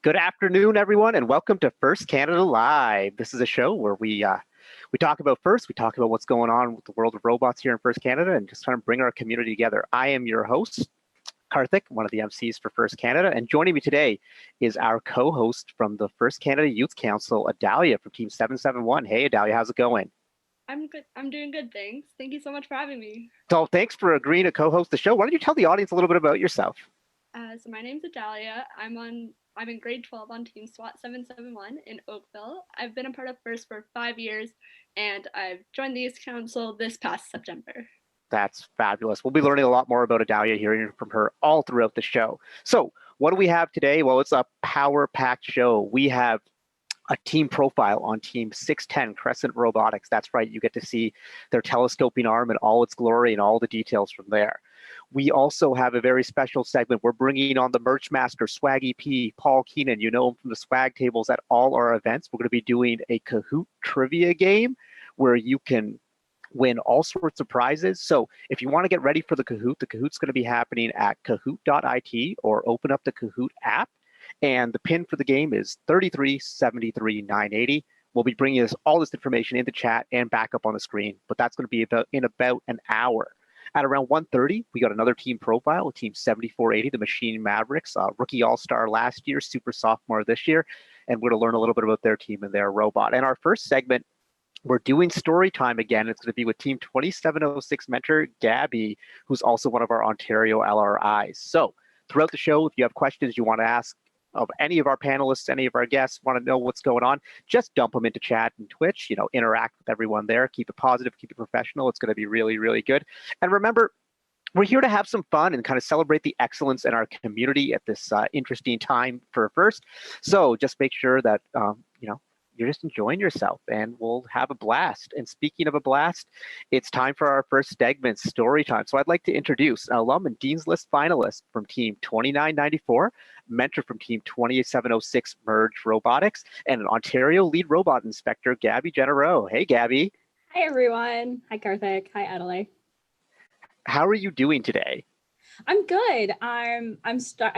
Good afternoon, everyone, and welcome to First Canada Live. This is a show where we talk about we talk about what's going on with the world of robots here in First Canada, and just trying to bring our community together. I am your host, Karthik, one of the MCs for First Canada, and joining me today is our co-host from the First Canada Youth Council, Adalia from Team 771. Hey, Adalia, how's it going? I'm good. I'm doing good, thanks. Thank you so much for having me. So thanks for agreeing to co-host the show. Why don't you tell the audience a little bit about yourself? So my name's Adalia. I'm in grade 12 on Team SWAT 771 in Oakville. I've been a part of First for 5 years, and I've joined the Youth Council this past September. That's fabulous. We'll be learning a lot more about Adalia, hearing from her all throughout the show. So what do we have today? Well, it's a power-packed show. We have a team profile on Team 610, Crescent Robotics. That's right, you get to see their telescoping arm in all its glory and all the details from there. We also have a very special segment. We're bringing on the merch master, Swaggy P, Paul Keenan. You know him from the swag tables at all our events. We're going to be doing a Kahoot trivia game where you can win all sorts of prizes. So if you want to get ready for the Kahoot's going to be happening at kahoot.it or open up the Kahoot app. And the pin for the game is 3373,980. We'll be bringing all this information into chat and back up on the screen, but that's going to be in about an hour. At around 1:30, we got another team profile, Team 7480, the Machine Mavericks, rookie all-star last year, super sophomore this year, and we're going to learn a little bit about their team and their robot. And our first segment, we're doing story time again. It's going to be with Team 2706 mentor, Gabby, who's also one of our Ontario LRIs. So throughout the show, if you have questions you want to ask of any of our panelists, any of our guests, want to know what's going on, just dump them into chat and Twitch, interact with everyone there, keep it positive, keep it professional. It's going to be really, really good. And remember, we're here to have some fun and kind of celebrate the excellence in our community at this interesting time for First. So just make sure that, you're just enjoying yourself, and we'll have a blast. And speaking of a blast, it's time for our first segment, story time. So I'd like to introduce an alum and Dean's List finalist from Team 2994, mentor from Team 2706 Merge Robotics, and an Ontario lead robot inspector, Gabby Genereux. Hey, Gabby. Hi, everyone. Hi, Karthik. Hi, Adalia. How are you doing today? I'm good. I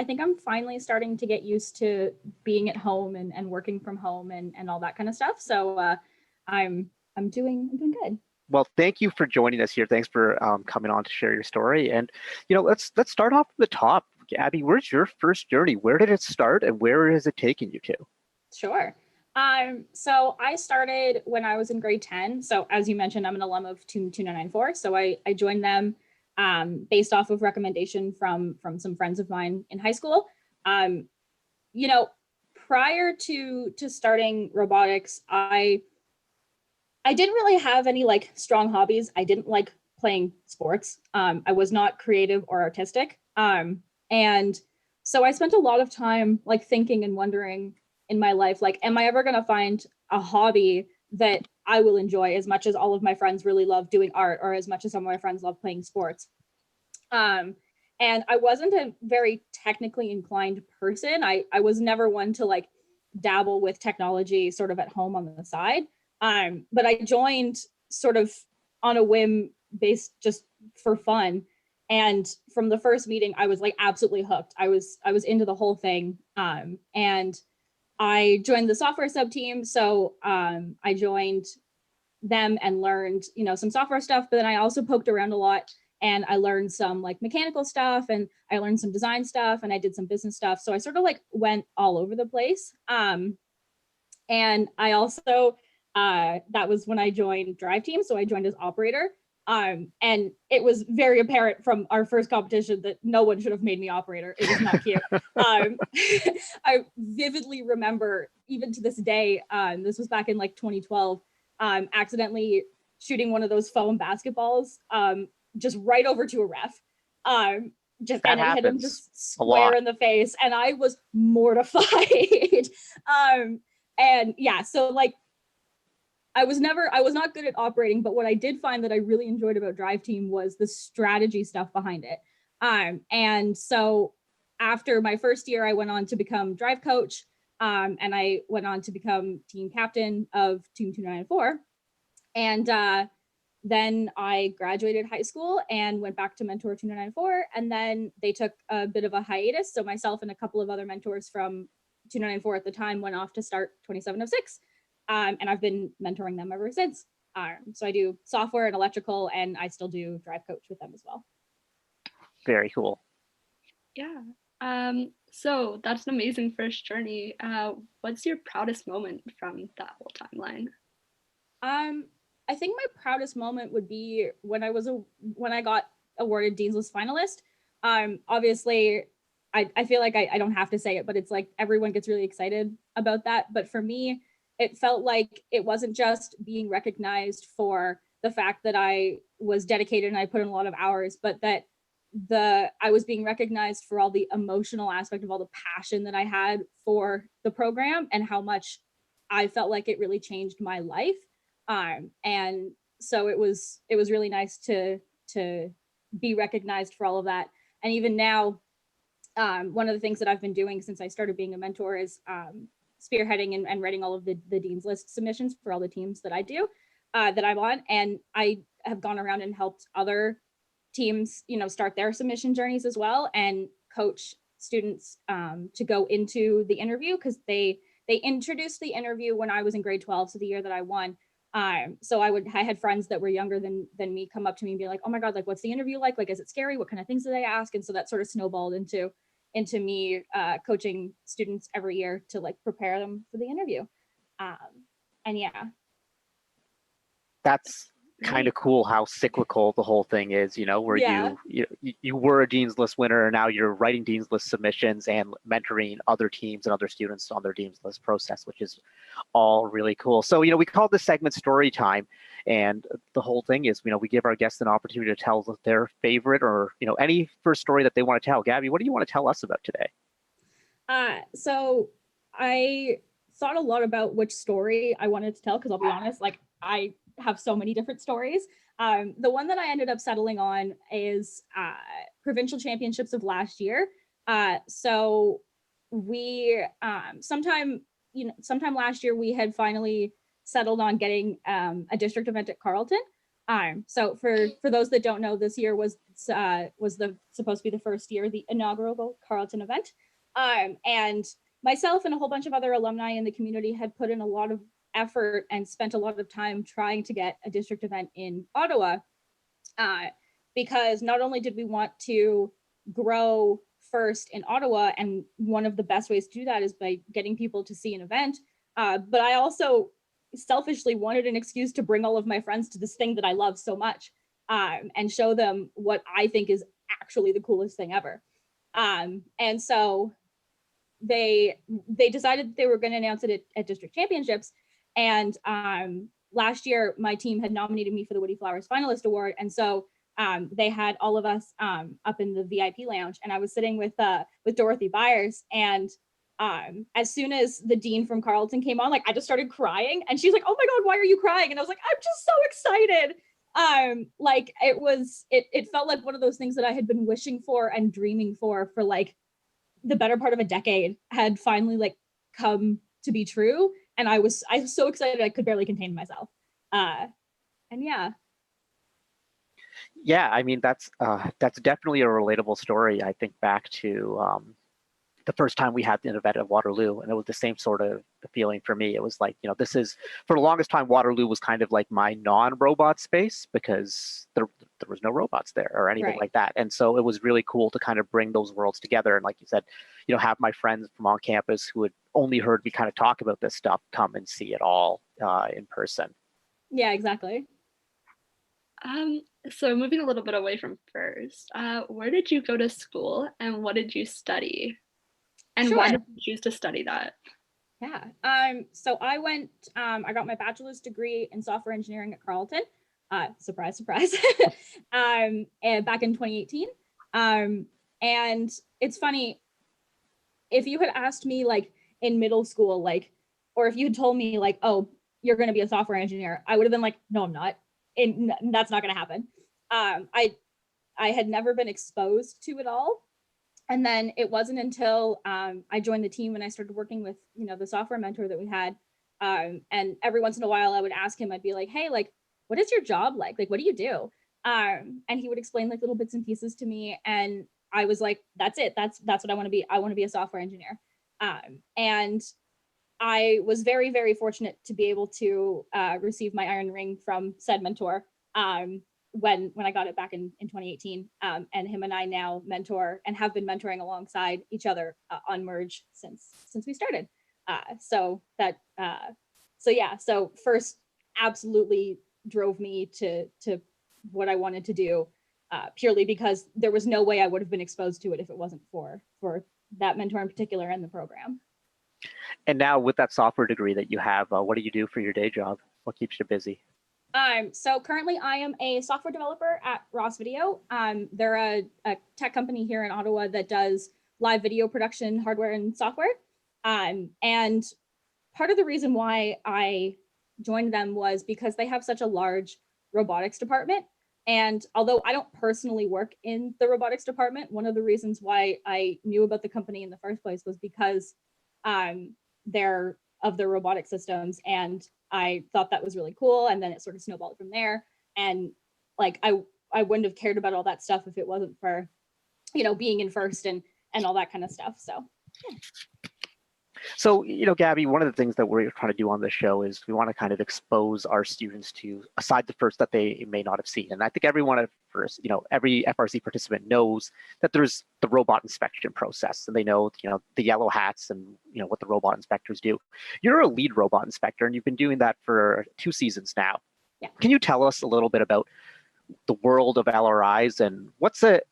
think I'm finally starting to get used to being at home and working from home and all that kind of stuff. So I'm doing good. Well, thank you for joining us here. Thanks for coming on to share your story. And let's start off from the top. Gabby, where's your first journey? Where did it start, and where has it taken you to? Sure. So I started when I was in grade 10. So as you mentioned, I'm an alum of Team 2994. So I joined them based off of recommendation from some friends of mine in high school. Prior to starting robotics, I didn't really have any strong hobbies. I didn't like playing sports. I was not creative or artistic. And so I spent a lot of time thinking and wondering in my life, am I ever going to find a hobby that I will enjoy as much as all of my friends really love doing art, or as much as some of my friends love playing sports. And I wasn't a very technically inclined person. I was never one to dabble with technology sort of at home on the side. But I joined sort of on a whim based just for fun. And from the first meeting, I was absolutely hooked. I was into the whole thing. And I joined the software sub team. So I joined them and learned, some software stuff, but then I also poked around a lot, and I learned some mechanical stuff, and I learned some design stuff, and I did some business stuff. So I sort of went all over the place. And I also, that was when I joined Drive Team. So I joined as operator. And it was very apparent from our first competition that no one should have made me operator. It was not cute. I vividly remember, even to this day, this was back in 2012, accidentally shooting one of those foam basketballs just right over to a ref. And it hit him just square in the face, and I was mortified. And yeah, so I was not good at operating, but what I did find that I really enjoyed about Drive Team was the strategy stuff behind it. And so after my first year, I went on to become drive coach, and I went on to become team captain of Team 294. And then I graduated high school and went back to mentor 294. And then they took a bit of a hiatus. So myself and a couple of other mentors from 294 at the time went off to start 2706. And I've been mentoring them ever since. So I do software and electrical, and I still do drive coach with them as well. Very cool. Yeah. So that's an amazing first journey. What's your proudest moment from that whole timeline? I think my proudest moment would be when I got awarded Dean's List finalist. Obviously, I feel like I don't have to say it, but it's like everyone gets really excited about that. But for me, it felt like it wasn't just being recognized for the fact that I was dedicated and I put in a lot of hours, but that I was being recognized for all the emotional aspect of all the passion that I had for the program and how much I felt like it really changed my life. And so it was really nice to be recognized for all of that. And even now, one of the things that I've been doing since I started being a mentor is spearheading and writing all of the Dean's List submissions for all the teams that I do, that I'm on. And I have gone around and helped other teams, start their submission journeys as well, and coach students to go into the interview, because they introduced the interview when I was in grade 12, so the year that I won. So I had friends that were younger than me come up to me and be like, oh my God, like, what's the interview like? Like, is it scary? What kind of things do they ask? And so that sort of snowballed into me coaching students every year to like prepare them for the interview. And yeah. That's kind of cool how cyclical the whole thing is, where you were a Dean's List winner, and now you're writing Dean's List submissions and mentoring other teams and other students on their Dean's List process, which is all really cool. So, we call this segment Story Time, and the whole thing is, we give our guests an opportunity to tell their favorite or, any first story that they want to tell. Gabby, what do you want to tell us about today? So I thought a lot about which story I wanted to tell, because I'll be honest, like, I have so many different stories. The one that I ended up settling on is provincial championships of last year. So we sometime last year we had finally settled on getting a district event at Carleton. So for those that don't know, this year was supposed to be the first year, the inaugural Carleton event. And myself and a whole bunch of other alumni in the community had put in a lot of effort and spent a lot of time trying to get a district event in Ottawa, because not only did we want to grow first in Ottawa, and one of the best ways to do that is by getting people to see an event, but I also selfishly wanted an excuse to bring all of my friends to this thing that I love so much, and show them what I think is actually the coolest thing ever. And so they decided they were going to announce it at district championships. And last year, my team had nominated me for the Woody Flowers Finalist Award. And so they had all of us up in the VIP lounge, and I was sitting with Dorothy Byers. And as soon as the dean from Carleton came on, like, I just started crying, and she's like, oh my God, why are you crying? And I was like, I'm just so excited. Like, it felt like one of those things that I had been wishing for and dreaming for like the better part of a decade had finally like come to be true. And I was so excited I could barely contain myself. And yeah. Yeah, I mean, that's definitely a relatable story. I think back to the first time we had an event at Waterloo, and it was the same sort of feeling for me. It was like, this is, for the longest time, Waterloo was kind of like my non-robot space, because there was no robots there or anything like that. And so it was really cool to kind of bring those worlds together. And like you said, have my friends from on campus who had only heard me kind of talk about this stuff come and see it all in person. Yeah, exactly. So moving a little bit away from first, where did you go to school and what did you study? And why did you choose to study that? Yeah. So I got my bachelor's degree in software engineering at Carleton. Surprise, surprise. And back in 2018. And it's funny, if you had asked me like in middle school, like, or if you had told me like, oh, you're going to be a software engineer, I would have been like, no, I'm not. And that's not going to happen. I had never been exposed to it all. And then it wasn't until I joined the team and I started working with, the software mentor that we had. And every once in a while I would ask him, I'd be like, hey, like, what is your job like? Like, what do you do? And he would explain like little bits and pieces to me. And I was like, that's it. That's what I want to be. I want to be a software engineer. And I was very, very fortunate to be able to receive my Iron Ring from said mentor when I got it back in 2018. And him and I now mentor and have been mentoring alongside each other on Merge since we started. So first absolutely drove me to what I wanted to do, purely because there was no way I would have been exposed to it if it wasn't for that mentor in particular and the program. And now with that software degree that you have, what do you do for your day job? What keeps you busy? So currently I am a software developer at Ross Video. They're a tech company here in Ottawa that does live video production hardware and software. And part of the reason why I joined them was because they have such a large robotics department. And although I don't personally work in the robotics department, one of the reasons why I knew about the company in the first place was because they're of the robotic systems, and I thought that was really cool. And then it sort of snowballed from there. And like I wouldn't have cared about all that stuff if it wasn't for, being in first and all that kind of stuff. So yeah. So, Gabby, one of the things that we're trying to do on this show is we want to kind of expose our students to a side of first that they may not have seen. And I think everyone at first, every FRC participant knows that there's the robot inspection process, and they know, the yellow hats and, what the robot inspectors do. You're a lead robot inspector, and you've been doing that for 2 seasons now. Yeah. Can you tell us a little bit about the world of LRIs and what's the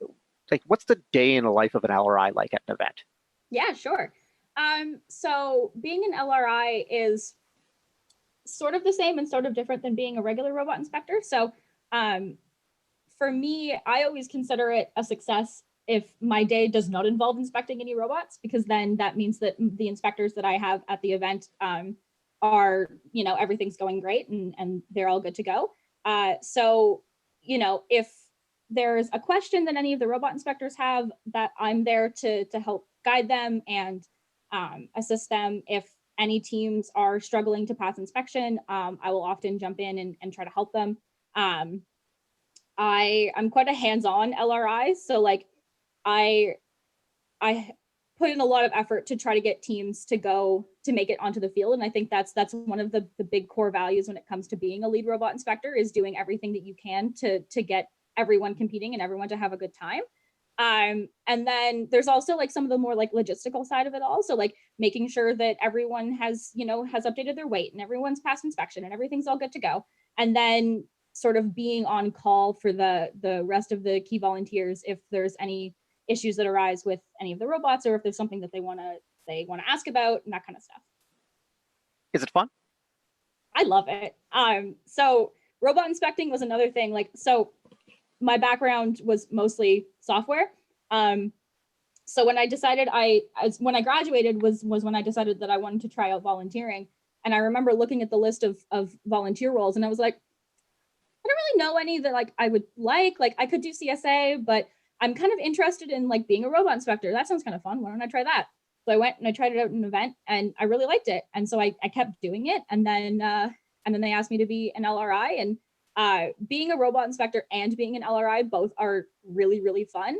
day in the life of an LRI like at an event? Yeah, sure. So being an LRI is sort of the same and sort of different than being a regular robot inspector. So for me, I always consider it a success if my day does not involve inspecting any robots, because then that means that the inspectors that I have at the event are, everything's going great and they're all good to go. So, if there's a question that any of the robot inspectors have, that I'm there to help guide them and assist them. If any teams are struggling to pass inspection, I will often jump in and try to help them. I'm quite a hands-on LRI, so like I put in a lot of effort to try to get teams to make it onto the field, and I think that's one of the big core values when it comes to being a lead robot inspector, is doing everything that you can to get everyone competing and everyone to have a good time. And then there's also like some of the more like logistical side of it all. So like making sure that everyone has updated their weight and everyone's passed inspection and everything's all good to go. And then sort of being on call for the rest of the key volunteers if there's any issues that arise with any of the robots, or if there's something that they want to ask about and that kind of stuff. Is it fun? I love it. So robot inspecting was another thing. So my background was mostly software. So when I decided when I graduated was when I decided that I wanted to try out volunteering. And I remember looking at the list of volunteer roles, and I was like, I don't really know any that like I would like I could do CSA, but I'm kind of interested in like being a robot inspector. That sounds kind of fun. Why don't I try that? So I went and I tried it out at an event, and I really liked it. And so I kept doing it. And then they asked me to be an LRI, and being a robot inspector and being an LRI both are really, really fun.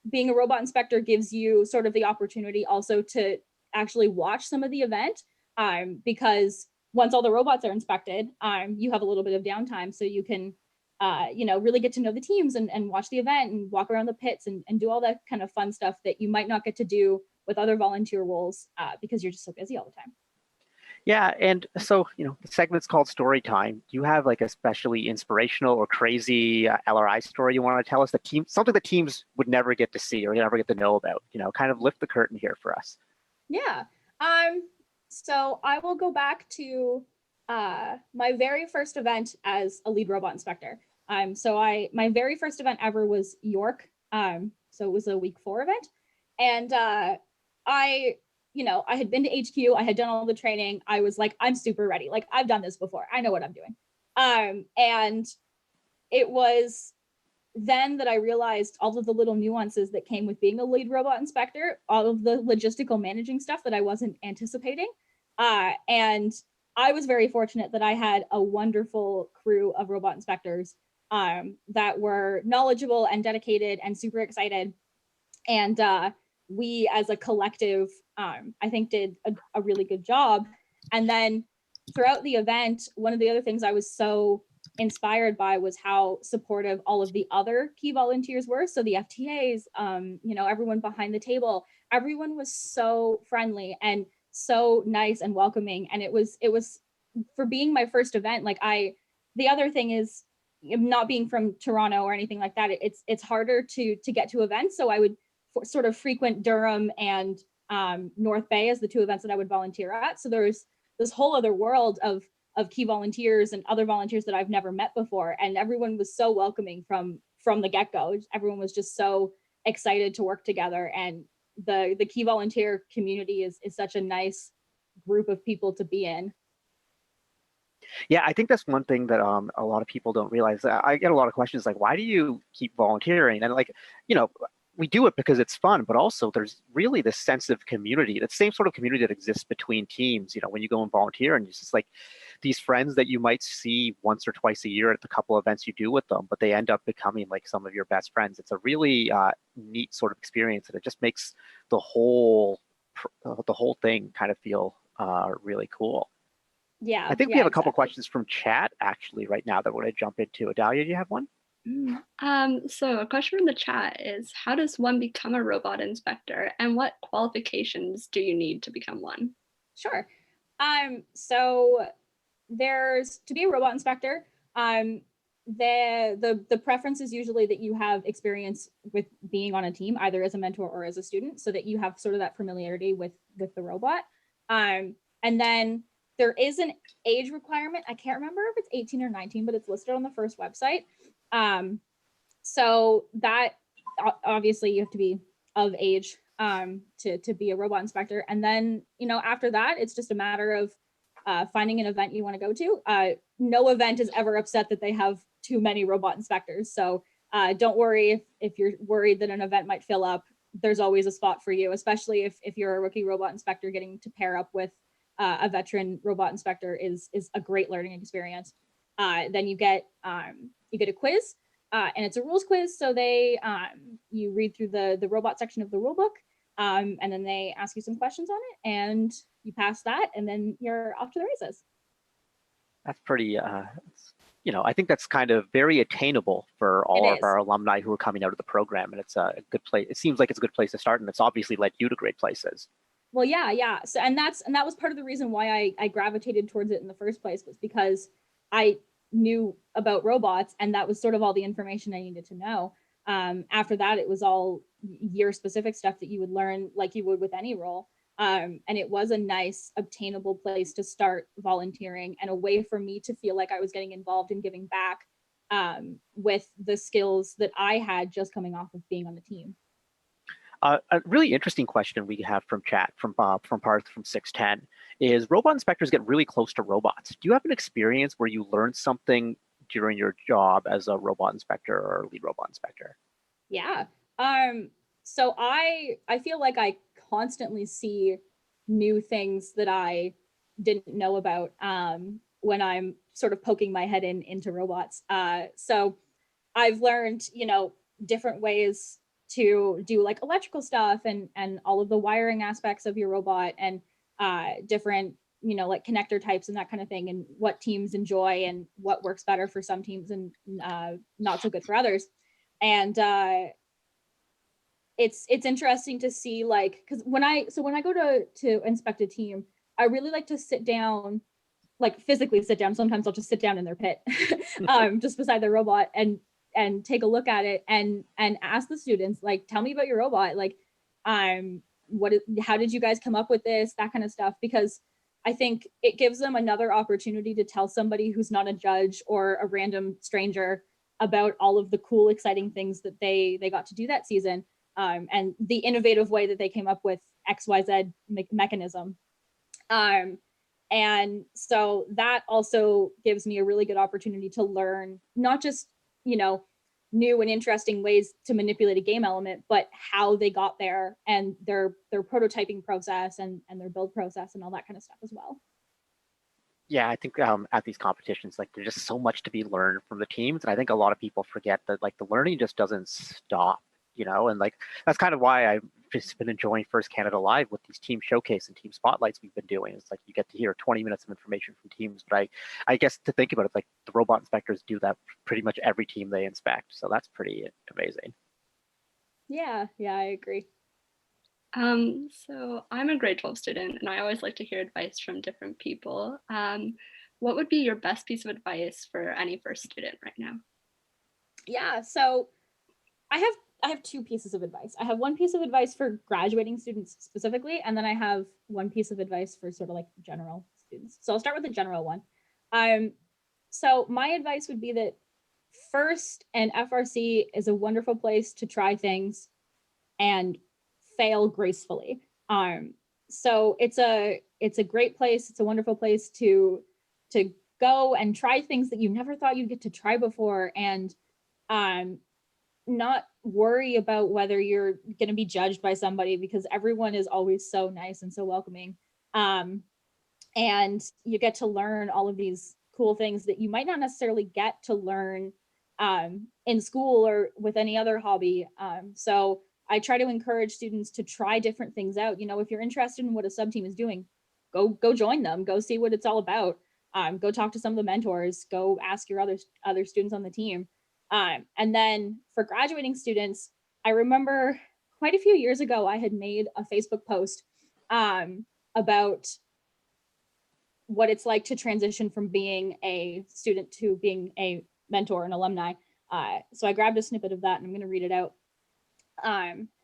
Being a robot inspector gives you sort of the opportunity also to actually watch some of the event, because once all the robots are inspected, you have a little bit of downtime, so you can really get to know the teams and watch the event and walk around the pits and do all that kind of fun stuff that you might not get to do with other volunteer roles because you're just so busy all the time. Yeah, and so, the segment's called Story Time. Do you have like a especially inspirational or crazy LRI story you want to tell us? Something that teams would never get to see or never get to know about, kind of lift the curtain here for us. Yeah. So I will go back to my very first event as a lead robot inspector. My very first event ever was York. So it was a week 4 event. And I had been to HQ, I had done all the training. I was like, I'm super ready. Like, I've done this before. I know what I'm doing. And it was then that I realized all of the little nuances that came with being a lead robot inspector, all of the logistical managing stuff that I wasn't anticipating. And I was very fortunate that I had a wonderful crew of robot inspectors that were knowledgeable and dedicated and super excited. And we as a collective, I think did a really good job. And then throughout the event, one of the other things I was so inspired by was how supportive all of the other key volunteers were. So the FTAs, everyone behind the table, everyone was so friendly and so nice and welcoming. And it was for being my first event. The other thing is, not being from Toronto or anything like that, it's harder to get to events. So I would sort of frequent Durham and North Bay as the two events that I would volunteer at. So there's this whole other world of key volunteers and other volunteers that I've never met before. And everyone was so welcoming from the get-go. Everyone was just so excited to work together. And the key volunteer community is such a nice group of people to be in. Yeah, I think that's one thing that a lot of people don't realize. I get a lot of questions like, why do you keep volunteering? And we do it because it's fun, but also there's really this sense of community, that same sort of community that exists between teams. When you go and volunteer, and it's just like these friends that you might see once or twice a year at the couple of events you do with them, but they end up becoming like some of your best friends. It's a really neat sort of experience, and it just makes the whole thing kind of feel really cool. Yeah. I think we have a couple questions from chat actually right now that we're going to jump into. Adalia, do you have one? So a question from the chat is, how does one become a robot inspector, and what qualifications do you need to become one? Sure. So there's, to be a robot inspector, the preference is usually that you have experience with being on a team, either as a mentor or as a student, so that you have sort of that familiarity with the robot. And then there is an age requirement. I can't remember if it's 18 or 19, but it's listed on the first website. So that obviously you have to be of age to be a robot inspector. And then, after that, it's just a matter of finding an event you want to go to. No event is ever upset that they have too many robot inspectors. So don't worry if you're worried that an event might fill up. There's always a spot for you, especially if you're a rookie robot inspector. Getting to pair up with a veteran robot inspector is a great learning experience. Then you get a quiz, and it's a rules quiz. So you read through the robot section of the rule book, and then they ask you some questions on it, and you pass that, and then you're off to the races. That's pretty, I think that's kind of very attainable for all of our alumni who are coming out of the program, and it's a good place. It seems like it's a good place to start, and it's obviously led you to great places. Well, yeah. So, and that was part of the reason why I gravitated towards it in the first place, was because I knew about robots, and that was sort of all the information I needed to know. After that, it was all year-specific stuff that you would learn like you would with any role. And it was a nice, obtainable place to start volunteering, and a way for me to feel like I was getting involved in giving back with the skills that I had just coming off of being on the team. A really interesting question we have from chat from Bob from Parth from 610 is, robot inspectors get really close to robots. Do you have an experience where you learned something during your job as a robot inspector or lead robot inspector? Yeah. So I feel like I constantly see new things that I didn't know about when I'm sort of poking my head into robots. So I've learned, different ways to do like electrical stuff and all of the wiring aspects of your robot, and different, like connector types and that kind of thing, and what teams enjoy and what works better for some teams and not so good for others. And it's interesting to see, like, because when I go to inspect a team, I really like to sit down, like physically sit down. Sometimes I'll just sit down in their pit, just beside the robot, and take a look at it and ask the students, like, tell me about your robot, like, how did you guys come up with this, that kind of stuff, because I think it gives them another opportunity to tell somebody who's not a judge or a random stranger about all of the cool, exciting things that they got to do that season, and the innovative way that they came up with XYZ mechanism. And so that also gives me a really good opportunity to learn not just, new and interesting ways to manipulate a game element, but how they got there, and their prototyping process and their build process and all that kind of stuff as well. Yeah, I think at these competitions, like, there's just so much to be learned from the teams, and I think a lot of people forget that, like, the learning just doesn't stop, and like that's kind of why I just been enjoying First Canada Live with these team showcase and team spotlights we've been doing. It's like you get to hear 20 minutes of information from teams. But I guess to think about it, like the robot inspectors do that pretty much every team they inspect. So that's pretty amazing. Yeah, I agree. So I'm a grade 12 student, and I always like to hear advice from different people. What would be your best piece of advice for any first student right now? Yeah, so I have two pieces of advice. I have one piece of advice for graduating students specifically, and then I have one piece of advice for sort of like general students. So I'll start with the general one. So my advice would be that first and FRC is a wonderful place to try things and fail gracefully. So it's a great place. It's a wonderful place to go and try things that you never thought you'd get to try before, and not worry about whether you're going to be judged by somebody, because everyone is always so nice and so welcoming. And you get to learn all of these cool things that you might not necessarily get to learn in school or with any other hobby. So I try to encourage students to try different things out. You know, if you're interested in what a sub team is doing, go join them, go see what it's all about. Go talk to some of the mentors, go ask your other students on the team. And then for graduating students, I remember quite a few years ago, I had made a Facebook post about what it's like to transition from being a student to being a mentor and alumni. So I grabbed a snippet of that and I'm going to read it out.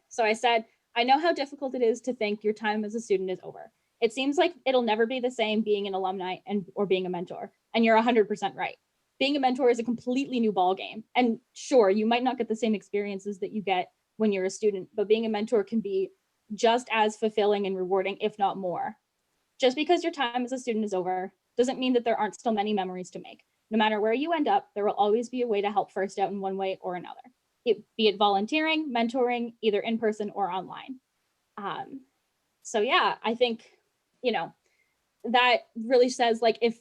So I said, I know how difficult it is to think your time as a student is over. It seems like it'll never be the same being an alumni or being a mentor. And you're 100% right. Being a mentor is a completely new ballgame. And sure, you might not get the same experiences that you get when you're a student, but being a mentor can be just as fulfilling and rewarding, if not more. Just because your time as a student is over doesn't mean that there aren't still many memories to make. No matter where you end up, there will always be a way to help First out in one way or another. Be it volunteering, mentoring, either in person or online. So yeah, I think, you know, that really says, like, if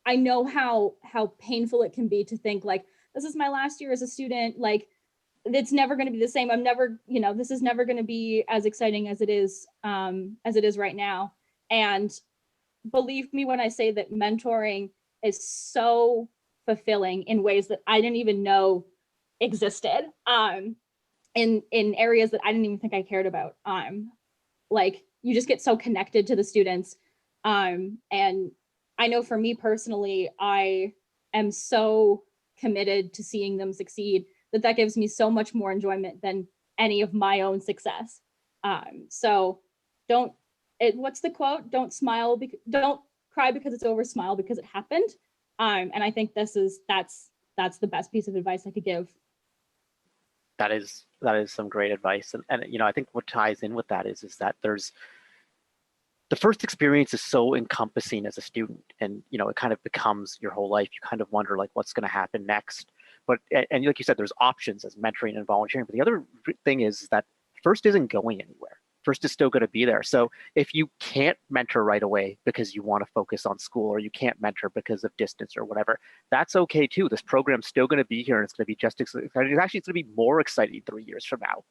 I know how painful it can be to think like, this is my last year as a student, like it's never going to be the same. I'm never, you know, this is never going to be as exciting as it is right now. And believe me when I say that mentoring is so fulfilling in ways that I didn't even know existed, in areas that I didn't even think I cared about. Like you just get so connected to the students. And I know for me personally, I am so committed to seeing them succeed that gives me so much more enjoyment than any of my own success. So what's the quote? Don't cry because it's over, smile because it happened. And I think that's the best piece of advice I could give. That is some great advice. And you know, I think what ties in with that is that there's the first experience is so encompassing as a student, and you know, it kind of becomes your whole life. You kind of wonder like what's going to happen next. But and like you said, there's options as mentoring and volunteering. But the other thing is that First isn't going anywhere. First is still going to be there. So if you can't mentor right away because you want to focus on school, or you can't mentor because of distance or whatever, that's okay too. This program's still going to be here, and it's going to be just exciting. Actually, it's going to be more exciting 3 years from now.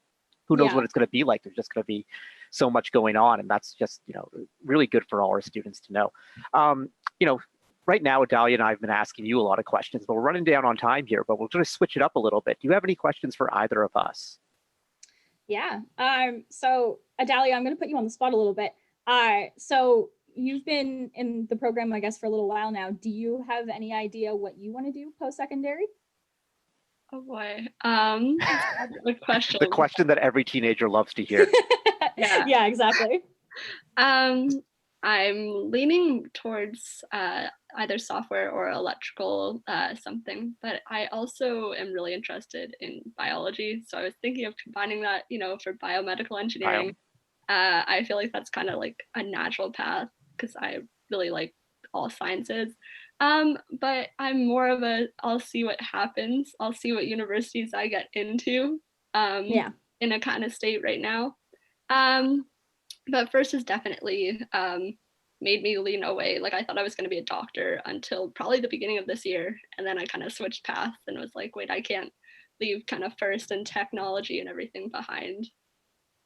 Who knows what it's going to be like? There's just going to be so much going on, and that's just, you know, really good for all our students to know. You know, right now, Adalia and I have been asking you a lot of questions, but we're running down on time here, but we'll just switch it up a little bit. Do you have any questions for either of us? Yeah. So Adalia, I'm going to put you on the spot a little bit. So you've been in the program, I guess, for a little while now. Do you have any idea what you want to do post-secondary? Oh boy. Good question. The question that every teenager loves to hear. Yeah, exactly. I'm leaning towards either software or electrical something, but I also am really interested in biology. So I was thinking of combining that, you know, for biomedical engineering. I feel like that's kind of like a natural path because I really like all sciences. But I'm more of I'll see what happens. I'll see what universities I get into in a kind of state right now. But First has definitely made me lean away. Like I thought I was going to be a doctor until probably the beginning of this year. And then I kind of switched paths and was like, wait, I can't leave kind of First and technology and everything behind.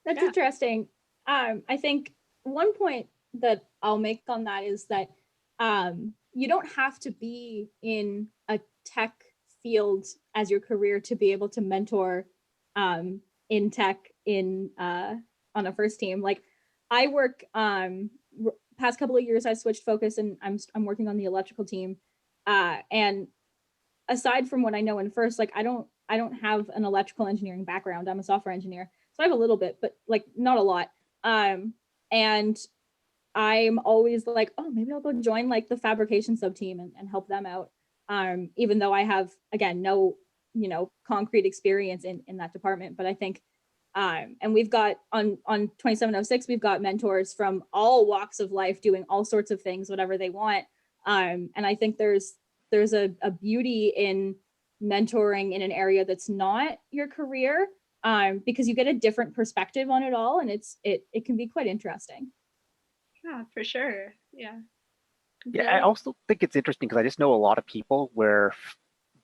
That's Yeah. interesting. I think one point that I'll make on that is that you don't have to be in a tech field as your career to be able to mentor in tech on a first team. Like I work past couple of years I switched focus and I'm working on the electrical team. And aside from what I know in first, like I don't have an electrical engineering background. I'm a software engineer. So I have a little bit, but like not a lot. And I'm always like, oh, maybe I'll go join like the fabrication sub team and help them out. Even though I have, again, no, concrete experience in that department. But I think, and we've got on 2706, we've got mentors from all walks of life doing all sorts of things, whatever they want. And I think there's a beauty in mentoring in an area that's not your career, because you get a different perspective on it all, and it can be quite interesting. Yeah, for sure. Yeah. Yeah, I also think it's interesting because I just know a lot of people where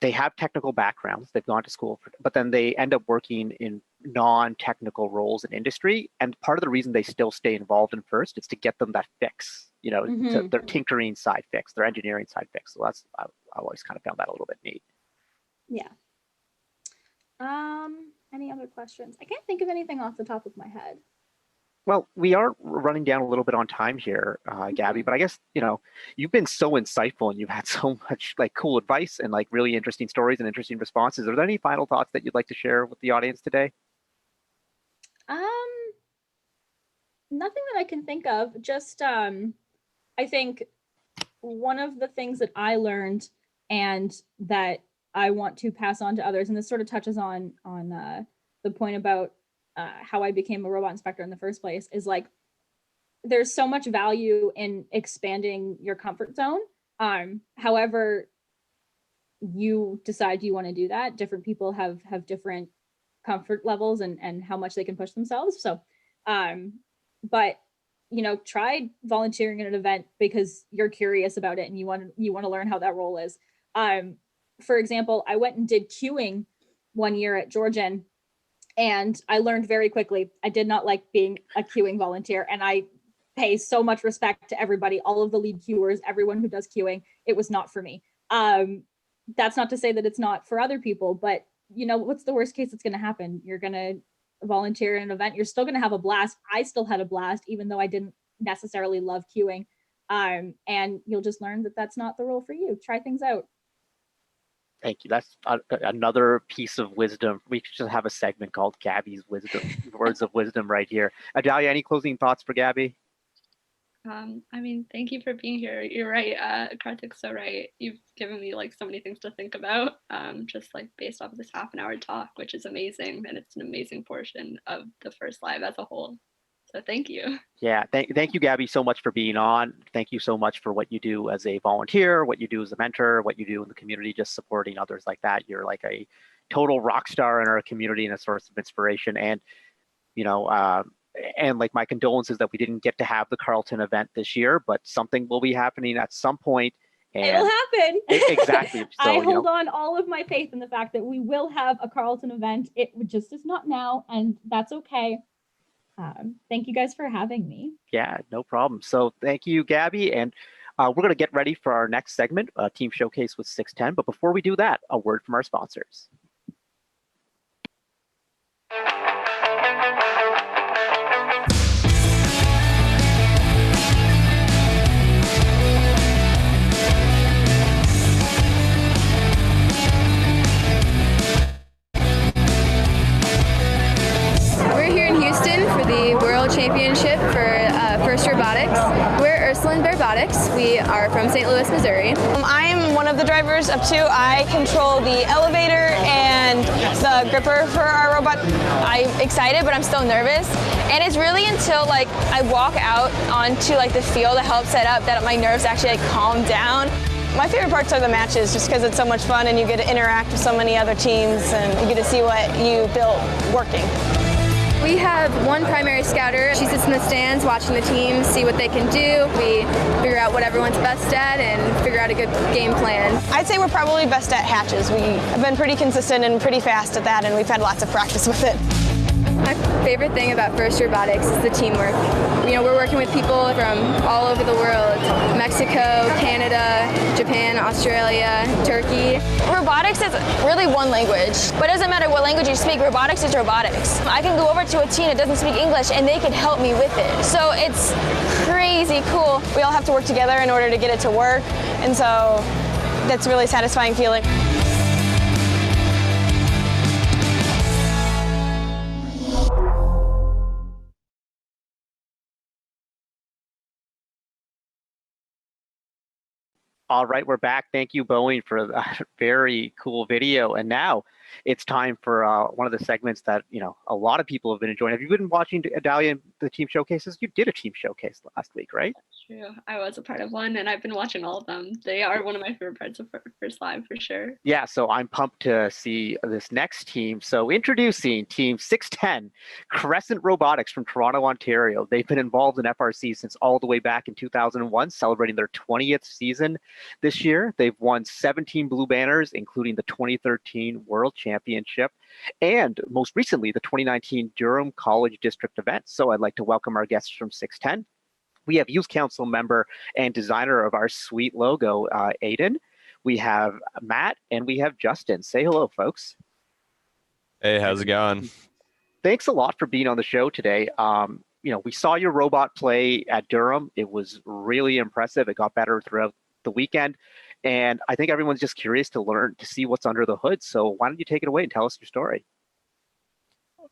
they have technical backgrounds, they've gone to school, but then they end up working in non-technical roles in industry. And part of the reason they still stay involved in first is to get them that fix, to their tinkering side fix, their engineering side fix. So that's, I've always kind of found that a little bit neat. Yeah. Any other questions? I can't think of anything off the top of my head. Well, we are running down a little bit on time here, Gabby, but I guess, you've been so insightful and you've had so much like cool advice and like really interesting stories and interesting responses. Are there any final thoughts that you'd like to share with the audience today? Nothing that I can think of. Just, I think one of the things that I learned and that I want to pass on to others, and this sort of touches on the point about how I became a robot inspector in the first place, is like there's so much value in expanding your comfort zone. However you decide you want to do that, different people have different comfort levels and how much they can push themselves. So but try volunteering at an event because you're curious about it and you want to learn how that role is. For example, I went and did queuing one year at Georgian, and I learned very quickly I did not like being a queuing volunteer, and I pay so much respect to everybody, all of the lead queuers, everyone who does queuing. It was not for me. That's not to say that it's not for other people, but what's the worst case that's going to happen? You're going to volunteer in an event. You're still going to have a blast. I still had a blast, even though I didn't necessarily love queuing. And you'll just learn that that's not the role for you. Try things out. Thank you. That's another piece of wisdom. We should have a segment called Gabby's Wisdom, Words of Wisdom right here. Adalia, any closing thoughts for Gabby? Thank you for being here. You're right. Karthik's so right. You've given me like so many things to think about, just like based off of this half-an-hour talk, which is amazing. And it's an amazing portion of the first live as a whole. So thank you. Yeah, thank you, Gabby, so much for being on. Thank you so much for what you do as a volunteer, what you do as a mentor, what you do in the community, just supporting others like that. You're like a total rock star in our community and a source of inspiration. And, and like my condolences that we didn't get to have the Carleton event this year, but something will be happening at some point. And it'll happen. Exactly. So, I hold on all of my faith in the fact that we will have a Carleton event. It just is not now, and that's okay. Thank you guys for having me. Yeah, no problem. So thank you, Gabby. And we're going to get ready for our next segment, Team Showcase with 610. But before we do that, a word from our sponsors. Championship for First Robotics. We're Ursuline Robotics. We are from St. Louis, Missouri. I am one of the drivers of two. I control the elevator and the gripper for our robot. I'm excited, but I'm still nervous. And it's really until like I walk out onto like the field to help set up that my nerves actually like calm down. My favorite parts are the matches, just because it's so much fun and you get to interact with so many other teams and you get to see what you built working. We have one primary scouter. She sits in the stands watching the teams, see what they can do. We figure out what everyone's best at and figure out a good game plan. I'd say we're probably best at hatches. We have been pretty consistent and pretty fast at that, and we've had lots of practice with it. My favorite thing about First Robotics is the teamwork. You know, we're working with people from all over the world: Mexico, Canada, Japan, Australia, Turkey. Robotics is really one language, but it doesn't matter what language you speak, robotics is robotics. I can go over to a team that doesn't speak English and they can help me with it. So it's crazy cool. We all have to work together in order to get it to work, and so that's a really satisfying feeling. All right, we're back. Thank you, Boeing, for that very cool video. And now it's time for one of the segments that, you know, a lot of people have been enjoying. Have you been watching Adalia and the team showcases? You did a team showcase last week, right? True. I was a part of one, and I've been watching all of them. They are one of my favorite parts of First Live for sure. Yeah, so I'm pumped to see this next team. So introducing Team 610, Crescent Robotics from Toronto, Ontario. They've been involved in FRC since all the way back in 2001, celebrating their 20th season this year. They've won 17 blue banners, including the 2013 World Championship, and most recently, the 2019 Durham College District event. So I'd like to welcome our guests from 610. We have Youth Council member and designer of our sweet logo, Aiden. We have Matt, and we have Justin. Say hello, folks. Hey, how's it going? Thanks a lot for being on the show today. You know, we saw your robot play at Durham. It was really impressive. It got better throughout the weekend. And I think everyone's just curious to learn, to see what's under the hood. So why don't you take it away and tell us your story?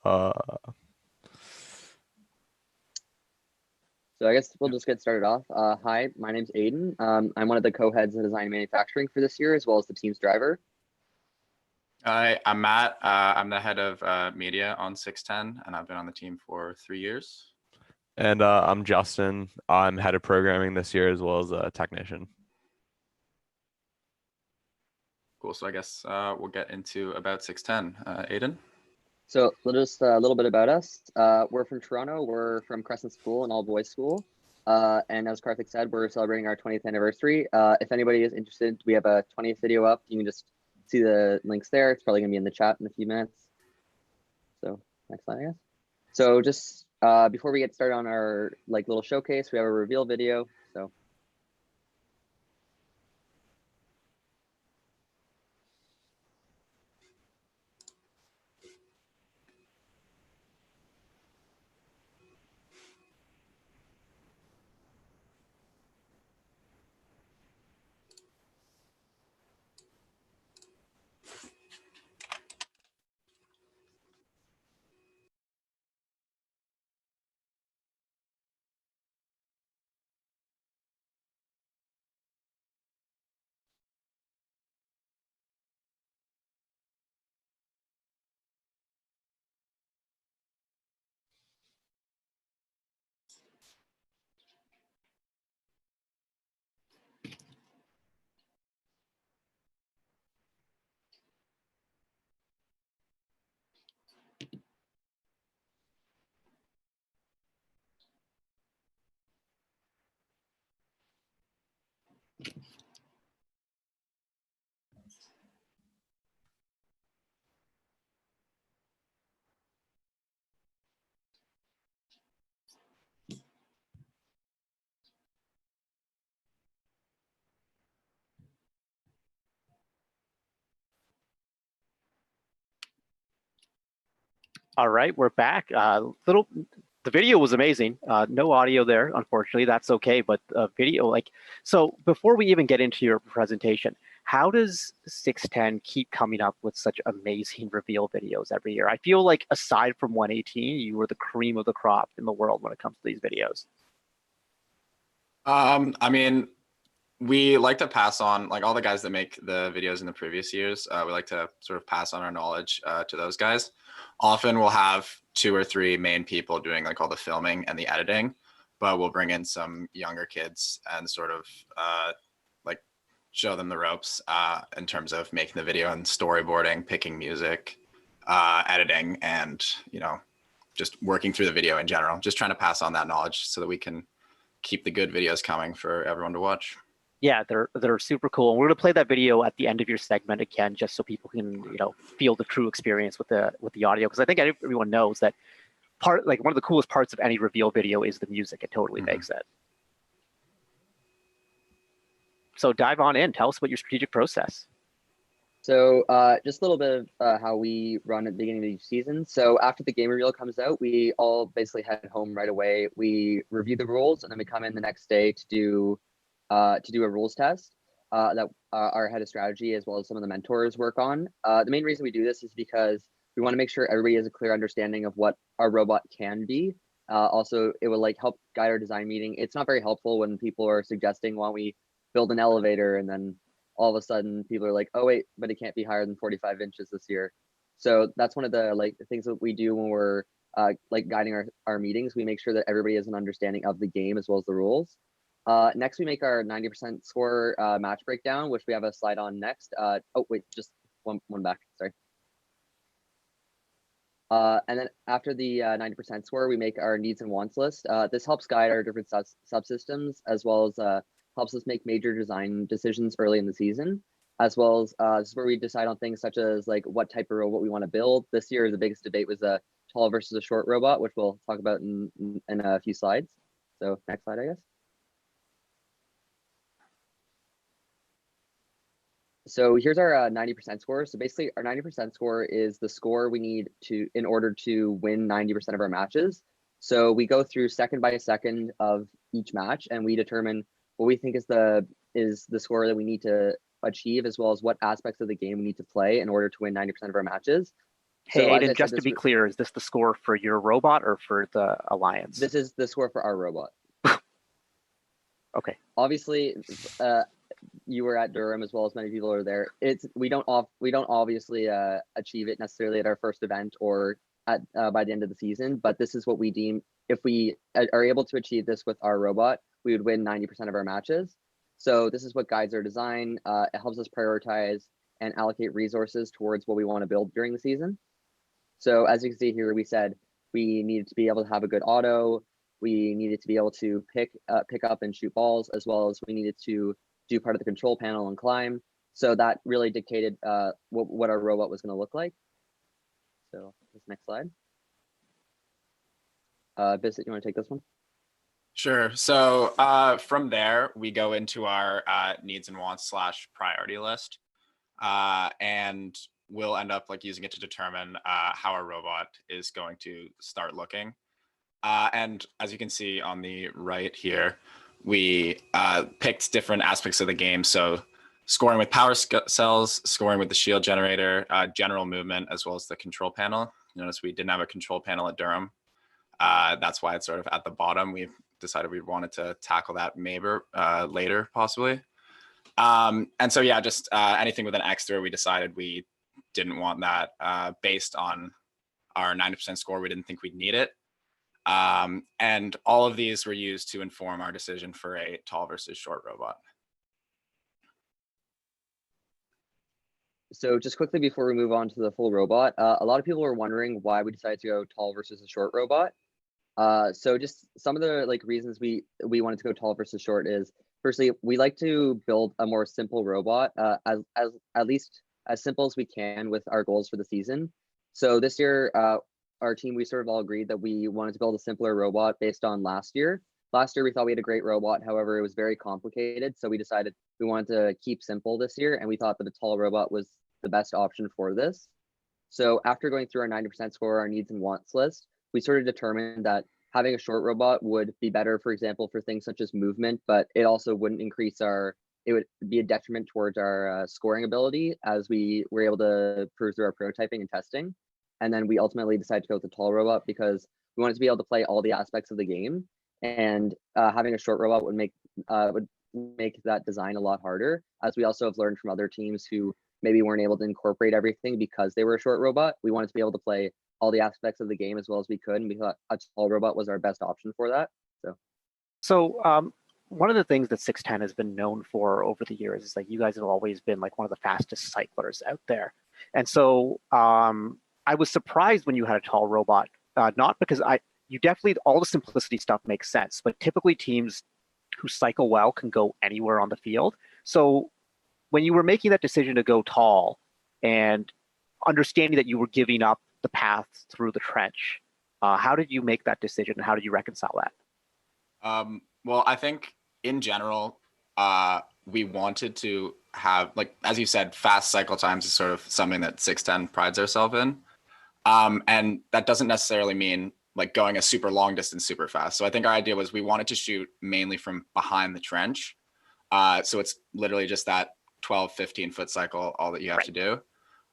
So I guess we'll just get started off. Hi, my name's Aiden. I'm one of the co-heads of design and manufacturing for this year, as well as the team's driver. Hi, I'm Matt. I'm the head of media on 610, and I've been on the team for 3 years. And I'm Justin. I'm head of programming this year, as well as a technician. Cool. So I guess we'll get into about 610. Aiden? So just a little bit about us. We're from Toronto. We're from Crescent School, an all-boys school. And as Karthik said, we're celebrating our 20th anniversary. If anybody is interested, we have a 20th video up. You can just see the links there. It's probably gonna be in the chat in a few minutes. So next slide, I guess. So just before we get started on our little showcase, we have a reveal video. So All right, we're back. The video was amazing. No audio there, unfortunately. That's okay, but video, so before we even get into your presentation, how does 610 keep coming up with such amazing reveal videos every year? I feel like aside from 118, you were the cream of the crop in the world when it comes to these videos. I mean, we like to pass on, all the guys that make the videos in the previous years, we like to sort of pass on our knowledge to those guys. Often we'll have 2 or 3 main people doing all the filming and the editing, but we'll bring in some younger kids and sort of show them the ropes in terms of making the video and storyboarding, picking music, editing, and, just working through the video in general, just trying to pass on that knowledge so that we can keep the good videos coming for everyone to watch. Yeah, they're super cool. And we're gonna play that video at the end of your segment again, just so people can feel the true experience with the audio, because I think everyone knows that one of the coolest parts of any reveal video is the music. It totally makes it. So dive on in. Tell us about your strategic process. So just a little bit of how we run at the beginning of each season. So after the game reveal comes out, we all basically head home right away. We review the rules, and then we come in the next day to do a rules test that our head of strategy as well as some of the mentors work on. The main reason we do this is because we want to make sure everybody has a clear understanding of what our robot can be. Also, it will like help guide our design meeting. It's not very helpful when people are suggesting, why don't we build an elevator, and then all of a sudden people are like, oh wait, but it can't be higher than 45 inches this year. So that's one of the things that we do when we're guiding our meetings. We make sure that everybody has an understanding of the game as well as the rules. Next, we make our 90% score match breakdown, which we have a slide on next. Oh wait, just one back, sorry. And then after the 90% score, we make our needs and wants list. This helps guide our different subsystems, as well as helps us make major design decisions early in the season, as well as this is where we decide on things such as like what type of robot we want to build. This year, the biggest debate was a tall versus a short robot, which we'll talk about in a few slides. So next slide, I guess. So here's our 90% score. So basically our 90% score is the score we need in order to win 90% of our matches. So we go through second by second of each match, and we determine what we think is the score that we need to achieve, as well as what aspects of the game we need to play in order to win 90% of our matches. Hey, so, Aiden, just to be clear, is this the score for your robot or for the Alliance? This is the score for our robot. Okay. Obviously, you were at Durham as well as many people are there. We don't obviously achieve it necessarily at our first event or at by the end of the season, but this is what we deem, if we are able to achieve this with our robot, we would win 90% of our matches. So this is what guides our design. It helps us prioritize and allocate resources towards what we want to build during the season. So as you can see here, we said we needed to be able to have a good auto. We needed to be able to pick up and shoot balls, as well as we needed to do part of the control panel and climb. So that really dictated what our robot was going to look like. So this next slide. Bissett, you want to take this one? Sure. So from there, we go into our needs and wants / priority list. And we'll end up using it to determine how our robot is going to start looking. And as you can see on the right here, we picked different aspects of the game. So scoring with power cells, scoring with the shield generator, general movement, as well as the control panel. Notice we didn't have a control panel at Durham. That's why it's sort of at the bottom. We've decided we wanted to tackle that maybe later, possibly. And so, yeah, just anything with an extra, we decided we didn't want that based on our 90% score. We didn't think we'd need it. And all of these were used to inform our decision for a tall versus short robot. So just quickly before we move on to the full robot, a lot of people were wondering why we decided to go tall versus a short robot. So just some of the reasons we wanted to go tall versus short is, firstly, we like to build a more simple robot, at least as simple as we can with our goals for the season. So this year, our team, we sort of all agreed that we wanted to build a simpler robot based on last year. Last year, we thought we had a great robot. However, it was very complicated. So we decided we wanted to keep simple this year. And we thought that a tall robot was the best option for this. So after going through our 90% score, our needs and wants list, we sort of determined that having a short robot would be better, for example, for things such as movement, but it also wouldn't increase it would be a detriment towards our scoring ability, as we were able to prove through our prototyping and testing. And then we ultimately decided to go with the tall robot because we wanted to be able to play all the aspects of the game, and having a short robot would make that design a lot harder, as we also have learned from other teams who maybe weren't able to incorporate everything because they were a short robot. We wanted to be able to play all the aspects of the game as well as we could, and we thought a tall robot was our best option for that. So one of the things that 610 has been known for over the years is you guys have always been one of the fastest cyclers out there. And so I was surprised when you had a tall robot, not because you definitely, all the simplicity stuff makes sense, but typically teams who cycle well can go anywhere on the field. So when you were making that decision to go tall and understanding that you were giving up the path through the trench, How did you make that decision, and how did you reconcile that? Well, I think in general, we wanted to have, like, as you said, fast cycle times is sort of something that 610 prides ourselves in. And that doesn't necessarily mean like going a super long distance super fast. So I think our idea was we wanted to shoot mainly from behind the trench. So it's literally just that 12, 15-foot cycle, all that you have to do.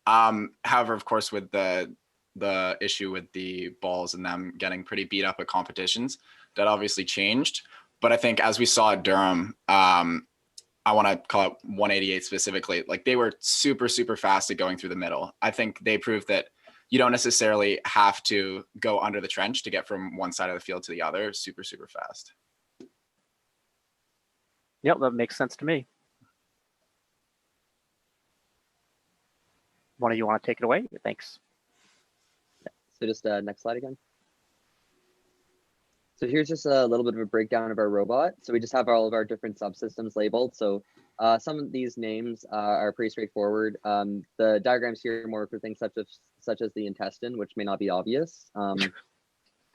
However, of course, with the issue with the balls and them getting pretty beat up at competitions, that obviously changed. But I think as we saw at Durham, I want to call it 188 specifically, like they were super, super fast at going through the middle. I think they proved that you don't necessarily have to go under the trench to get from one side of the field to the other super, super fast. Yep, that makes sense to me. One of you want to take it away? Thanks. So just next slide again. So here's just a little bit of a breakdown of our robot. So we just have all of our different subsystems labeled. So some of these names are pretty straightforward. The diagrams here are more for things such as the intestine, which may not be obvious.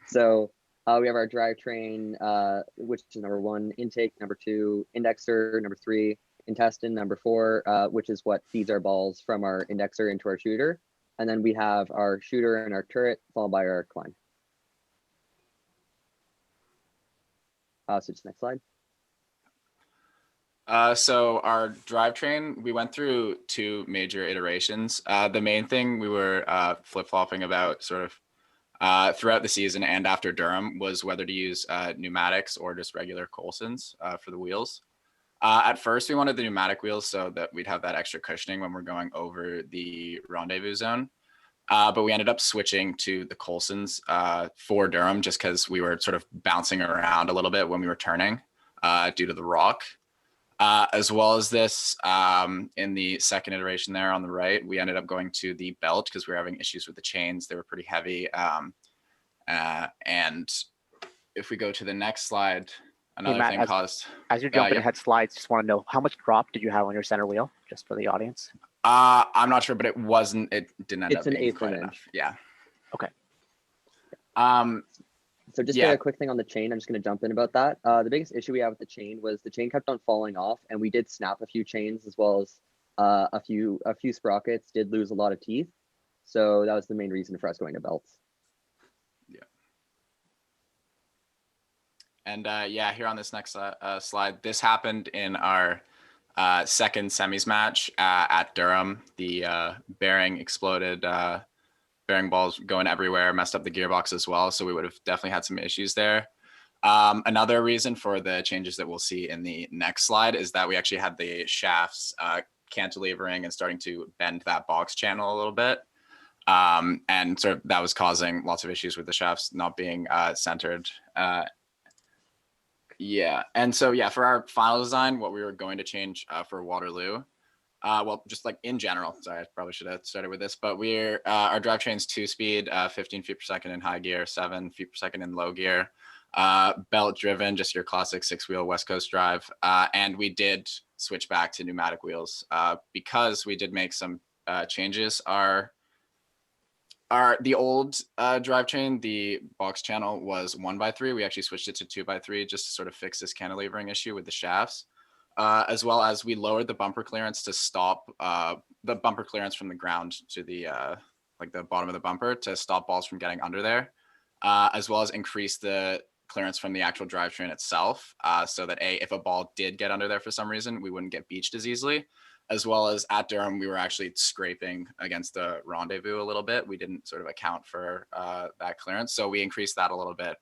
So we have our drivetrain, which is number 1, intake, number 2, indexer, number 3, intestine, number 4, which is what feeds our balls from our indexer into our shooter. And then we have our shooter and our turret, followed by our climb. So just next slide. So our drivetrain, we went through 2 major iterations. The main thing we were flip-flopping about sort of throughout the season and after Durham was whether to use pneumatics or just regular Coulsons for the wheels. At first, we wanted the pneumatic wheels so that we'd have that extra cushioning when we're going over the rendezvous zone. But we ended up switching to the Coulsons for Durham just because we were sort of bouncing around a little bit when we were turning due to the rock. As well as this, in the second iteration there on the right, we ended up going to the belt because we were having issues with the chains. They were pretty heavy. And if we go to the next slide, another Matt, thing caused... As you're jumping ahead slides, just want to know how much drop did you have on your center wheel, just for the audience? I'm not sure, but it didn't end up being quite enough. Yeah. Okay. So just a quick thing on the chain. I'm just going to jump in about that. The biggest issue we had with the chain was the chain kept on falling off, and we did snap a few chains as well as a few sprockets did lose a lot of teeth. So that was the main reason for us going to belts. Yeah. And here on this next slide, this happened in our second semis match at Durham. The bearing exploded. Bearing balls going everywhere, messed up the gearbox as well. So we would have definitely had some issues there. Another reason for the changes that we'll see in the next slide is that we actually had the shafts cantilevering and starting to bend that box channel a little bit. And sort of that was causing lots of issues with the shafts not being centered. And so, for our final design, what we were going to change for Waterloo, well, just like in general, sorry, I probably should have started with this, but our drivetrain's 2-speed, 15 feet per second in high gear, 7 feet per second in low gear, belt driven, just your classic 6-wheel West Coast drive. And we did switch back to pneumatic wheels because we did make some changes. The old drivetrain, the box channel was 1x3. We actually switched it to 2x3 just to sort of fix this cantilevering issue with the shafts. As well as we lowered the bumper clearance to stop the bumper clearance from the ground to the like the bottom of the bumper to stop balls from getting under there, as well as increase the clearance from the actual drivetrain itself, so that if a ball did get under there for some reason, we wouldn't get beached as easily. As well as at Durham, we were actually scraping against the rendezvous a little bit. We didn't sort of account for that clearance, so we increased that a little bit.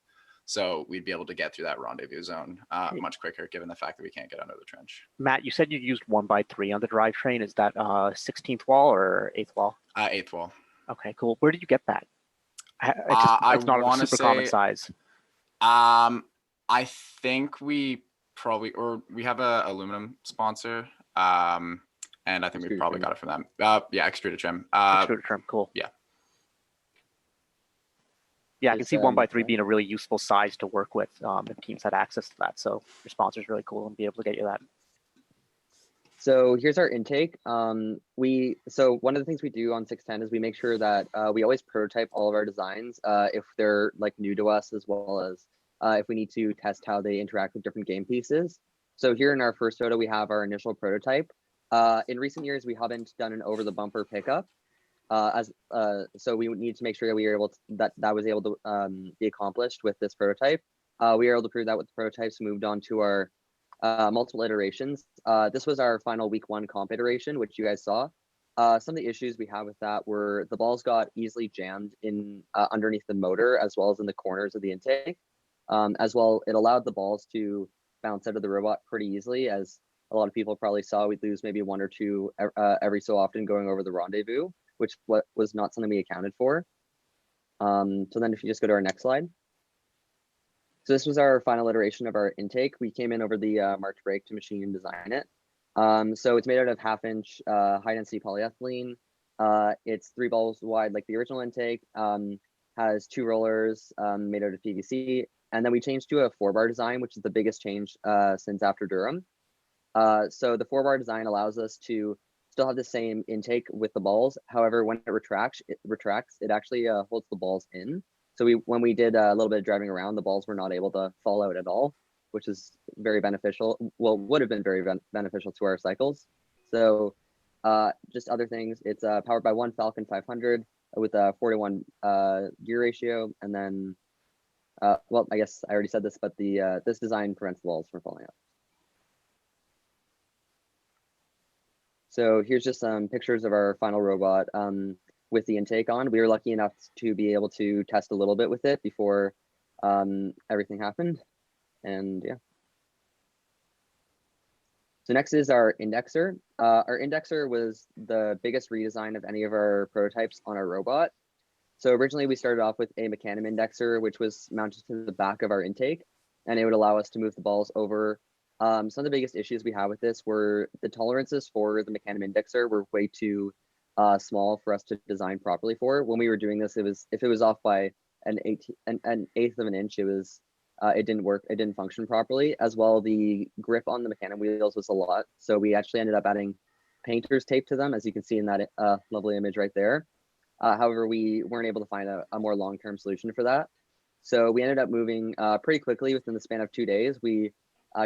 So we'd be able to get through that rendezvous zone much quicker, given the fact that we can't get under the trench. Matt, you said you used 1x3 on the drivetrain. Is that 16th wall or 8th wall? 8th wall. Okay, cool. Where did you get that? It's not a super common size. I think we have a aluminum sponsor, and I think we probably got it from them. Extruded trim. Extruded trim, cool. Yeah. Yeah, I can see 1x3 being a really useful size to work with if teams had access to that. So your sponsor's really cool and be able to get you that. So here's our intake. So one of the things we do on 610 is we make sure that we always prototype all of our designs if they're like new to us, as well as if we need to test how they interact with different game pieces. So here in our first photo, we have our initial prototype. In recent years, we haven't done an over the bumper pickup. So we need to make sure that we are able to, that was able to be accomplished with this prototype. We were able to prove that with the prototypes, moved on to our multiple iterations. This was our final week 1 comp iteration, which you guys saw. Some of the issues we had with that were the balls got easily jammed in underneath the motor, as well as in the corners of the intake. As well, it allowed the balls to bounce out of the robot pretty easily, as a lot of people probably saw. We'd lose maybe 1 or 2 every so often going over the rendezvous, which was not something we accounted for. So then if you just go to our next slide. So this was our final iteration of our intake. We came in over the March break to machine and design it. So it's made out of 1/2-inch high density polyethylene. It's 3 balls wide like the original intake, has 2 rollers made out of PVC. And then we changed to a 4-bar design, which is the biggest change since after Durham. So the 4-bar design allows us to still have the same intake with the balls. However, when it retracts, it actually holds the balls in. So when we did a little bit of driving around, the balls were not able to fall out at all, which is very beneficial. Well, would have been very beneficial to our cycles. So just other things, it's powered by one Falcon 500 with a 4:1 gear ratio. And then, well, I guess I already said this, but this design prevents the balls from falling out. So here's just some pictures of our final robot with the intake on. We were lucky enough to be able to test a little bit with it before everything happened. And yeah. So next is our indexer. Our indexer was the biggest redesign of any of our prototypes on our robot. So originally we started off with a Mecanum indexer, which was mounted to the back of our intake, and it would allow us to move the balls over. Some of the biggest issues we had with this were the tolerances for the Mecanum indexer were way too small for us to design properly for. When we were doing this, if it was off by an eighth of an inch, it didn't work. It didn't function properly. As well, the grip on the Mecanum wheels was a lot. So we actually ended up adding painter's tape to them, as you can see in that lovely image right there. However, we weren't able to find a more long-term solution for that. So we ended up moving pretty quickly within the span of 2 days. We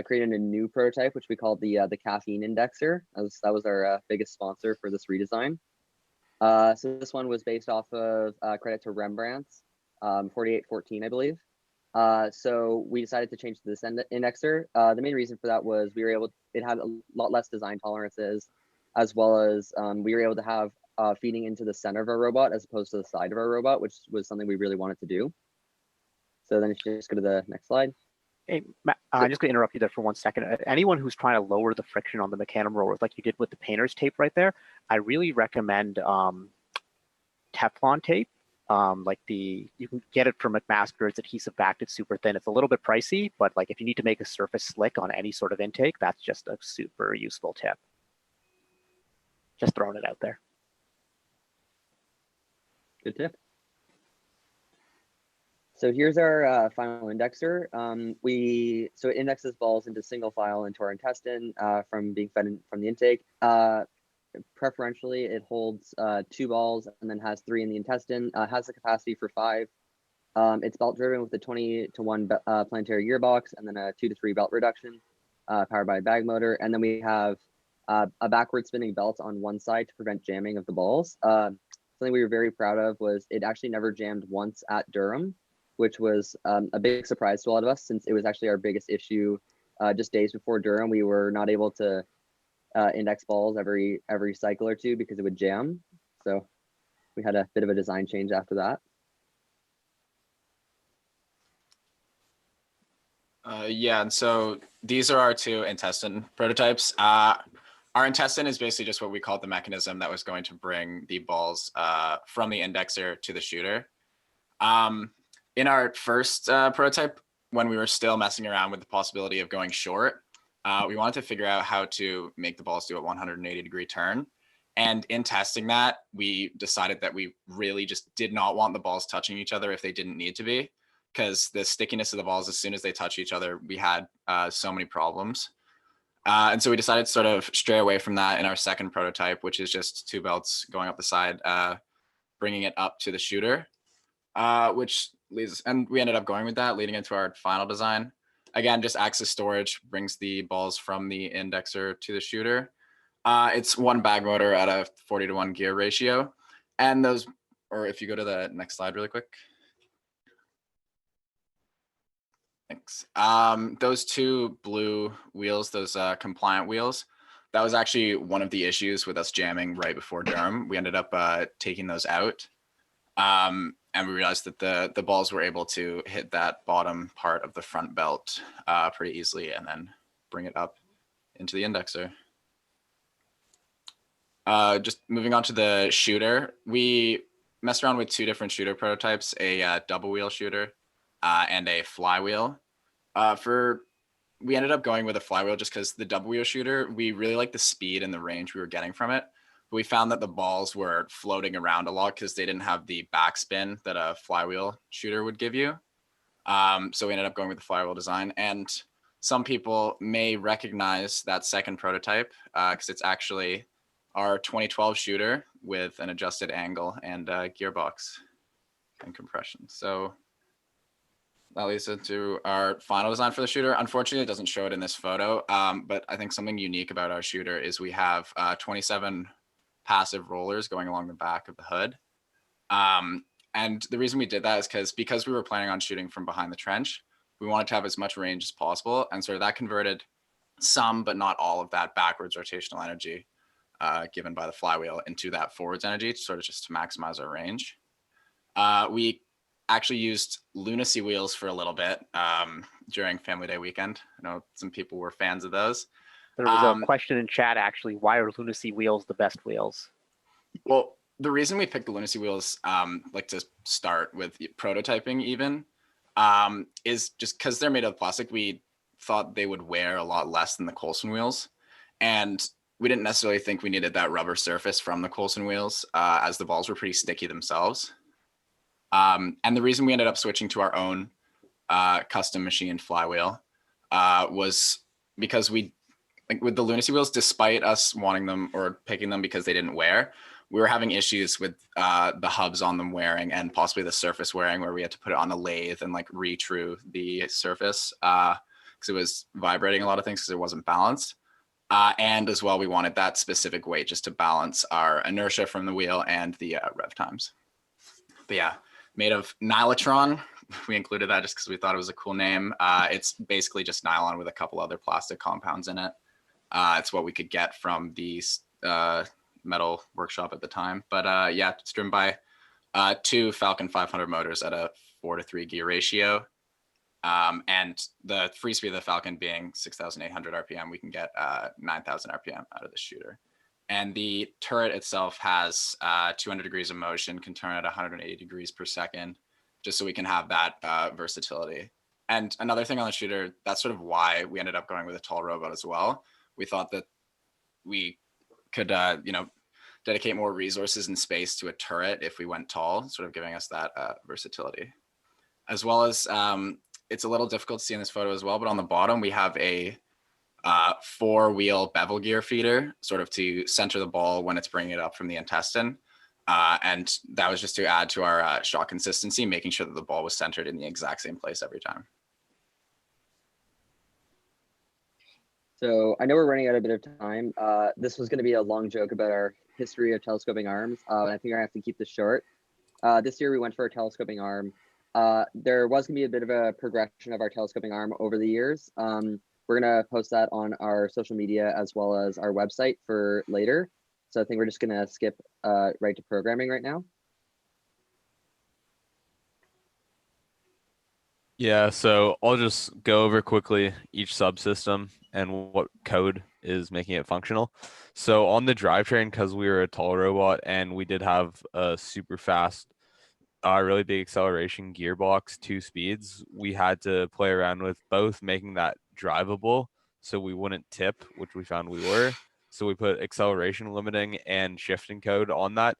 created a new prototype, which we called the caffeine indexer, as that was our biggest sponsor for this redesign. So this one was based off of credit to Rembrandt's 4814, I believe. So we decided to change to this indexer. The main reason for that was it had a lot less design tolerances, as well as we were able to have feeding into the center of our robot as opposed to the side of our robot, which was something we really wanted to do. So then if you just go to the next slide. Hey, Matt, I'm just going to interrupt you there for 1 second. Anyone who's trying to lower the friction on the Mecanum rollers, like you did with the painter's tape right there, I really recommend Teflon tape. You can get it from McMaster. It's adhesive backed. It's super thin. It's a little bit pricey, but like if you need to make a surface slick on any sort of intake, that's just a super useful tip. Just throwing it out there. Good tip. So here's our final indexer. So it indexes balls into single file into our intestine from being fed from the intake. Preferentially, it holds 2 balls and then has 3 in the intestine. Has the capacity for 5. It's belt driven with a 20-to-1 planetary gearbox and then a 2-to-3 belt reduction, powered by a bag motor. And then we have a backward spinning belt on one side to prevent jamming of the balls. Something we were very proud of was it actually never jammed once at Durham, which was a big surprise to a lot of us, since it was actually our biggest issue. Just days before Durham, we were not able to index balls every cycle or 2 because it would jam. So we had a bit of a design change after that. Yeah, and so these are our 2 intestine prototypes. Our intestine is basically just what we call the mechanism that was going to bring the balls from the indexer to the shooter. In our first prototype, when we were still messing around with the possibility of going short, we wanted to figure out how to make the balls do a 180-degree turn. And in testing that, we decided that we really just did not want the balls touching each other if they didn't need to be, because the stickiness of the balls, as soon as they touch each other, we had so many problems. And so we decided to sort of stray away from that in our second prototype, which is just 2 belts going up the side, bringing it up to the shooter, which leads, and we ended up going with that, leading into our final design. Again, just access storage, brings the balls from the indexer to the shooter. It's 1 bag motor at a 40-to-1 gear ratio. And those, or if you go to the next slide really quick. Thanks. Those 2 blue wheels, those compliant wheels, that was actually one of the issues with us jamming right before Durham. We ended up taking those out. And we realized that the balls were able to hit that bottom part of the front belt pretty easily and then bring it up into the indexer. Just moving on to the shooter, we messed around with 2 different shooter prototypes, a double wheel shooter and a flywheel. We ended up going with a flywheel just because the double wheel shooter, we really liked the speed and the range we were getting from it. But we found that the balls were floating around a lot because they didn't have the backspin that a flywheel shooter would give you. So we ended up going with the flywheel design. And some people may recognize that second prototype because it's actually our 2012 shooter with an adjusted angle and gearbox and compression. So that leads into our final design for the shooter. Unfortunately, it doesn't show it in this photo, but I think something unique about our shooter is we have 27 passive rollers going along the back of the hood. And the reason we did that is because we were planning on shooting from behind the trench, we wanted to have as much range as possible. And so that converted some, but not all of that backwards rotational energy given by the flywheel into that forwards energy, sort of just to maximize our range. We actually used lunacy wheels for a little bit during Family Day weekend. I know some people were fans of those. There was a question in chat, actually, why are lunacy wheels the best wheels? Well, the reason we picked the lunacy wheels, like to start with prototyping even, is just because they're made of plastic. We thought they would wear a lot less than the Coulson wheels. And we didn't necessarily think we needed that rubber surface from the Coulson wheels as the balls were pretty sticky themselves. And the reason we ended up switching to our own custom machined flywheel was because we, like with the lunacy wheels, despite us wanting them or picking them because they didn't wear, we were having issues with the hubs on them wearing and possibly the surface wearing, where we had to put it on a lathe and like retrue the surface because it was vibrating a lot of things because it wasn't balanced. And as well, we wanted that specific weight just to balance our inertia from the wheel and the rev times. But yeah, made of Nylotron. We included that just because we thought it was a cool name. It's basically just nylon with a couple other plastic compounds in it. It's what we could get from the metal workshop at the time. But yeah, it's driven by 2 Falcon 500 motors at a 4-to-3 gear ratio. And the free speed of the Falcon being 6,800 RPM, we can get 9,000 RPM out of the shooter. And the turret itself has 200 degrees of motion, can turn at 180 degrees per second, just so we can have that versatility. And another thing on the shooter, that's sort of why we ended up going with a tall robot as well. We thought that we could, dedicate more resources and space to a turret if we went tall, sort of giving us that versatility. As well as, it's a little difficult to see in this photo as well, but on the bottom, we have a 4-wheel bevel gear feeder, sort of to center the ball when it's bringing it up from the intestine. And that was just to add to our shot consistency, making sure that the ball was centered in the exact same place every time. So I know we're running out a bit of time. This was going to be a long joke about our history of telescoping arms. And I think I have to keep this short. This year we went for a telescoping arm. There was going to be a bit of a progression of our telescoping arm over the years. We're going to post that on our social media as well as our website for later. So I think we're just going to skip right to programming right now. Yeah, so I'll just go over quickly each subsystem and what code is making it functional. So on the drivetrain, because we were a tall robot and we did have a super fast, really big acceleration gearbox, 2 speeds, we had to play around with both making that drivable so we wouldn't tip, which we found we were. So we put acceleration limiting and shifting code on that.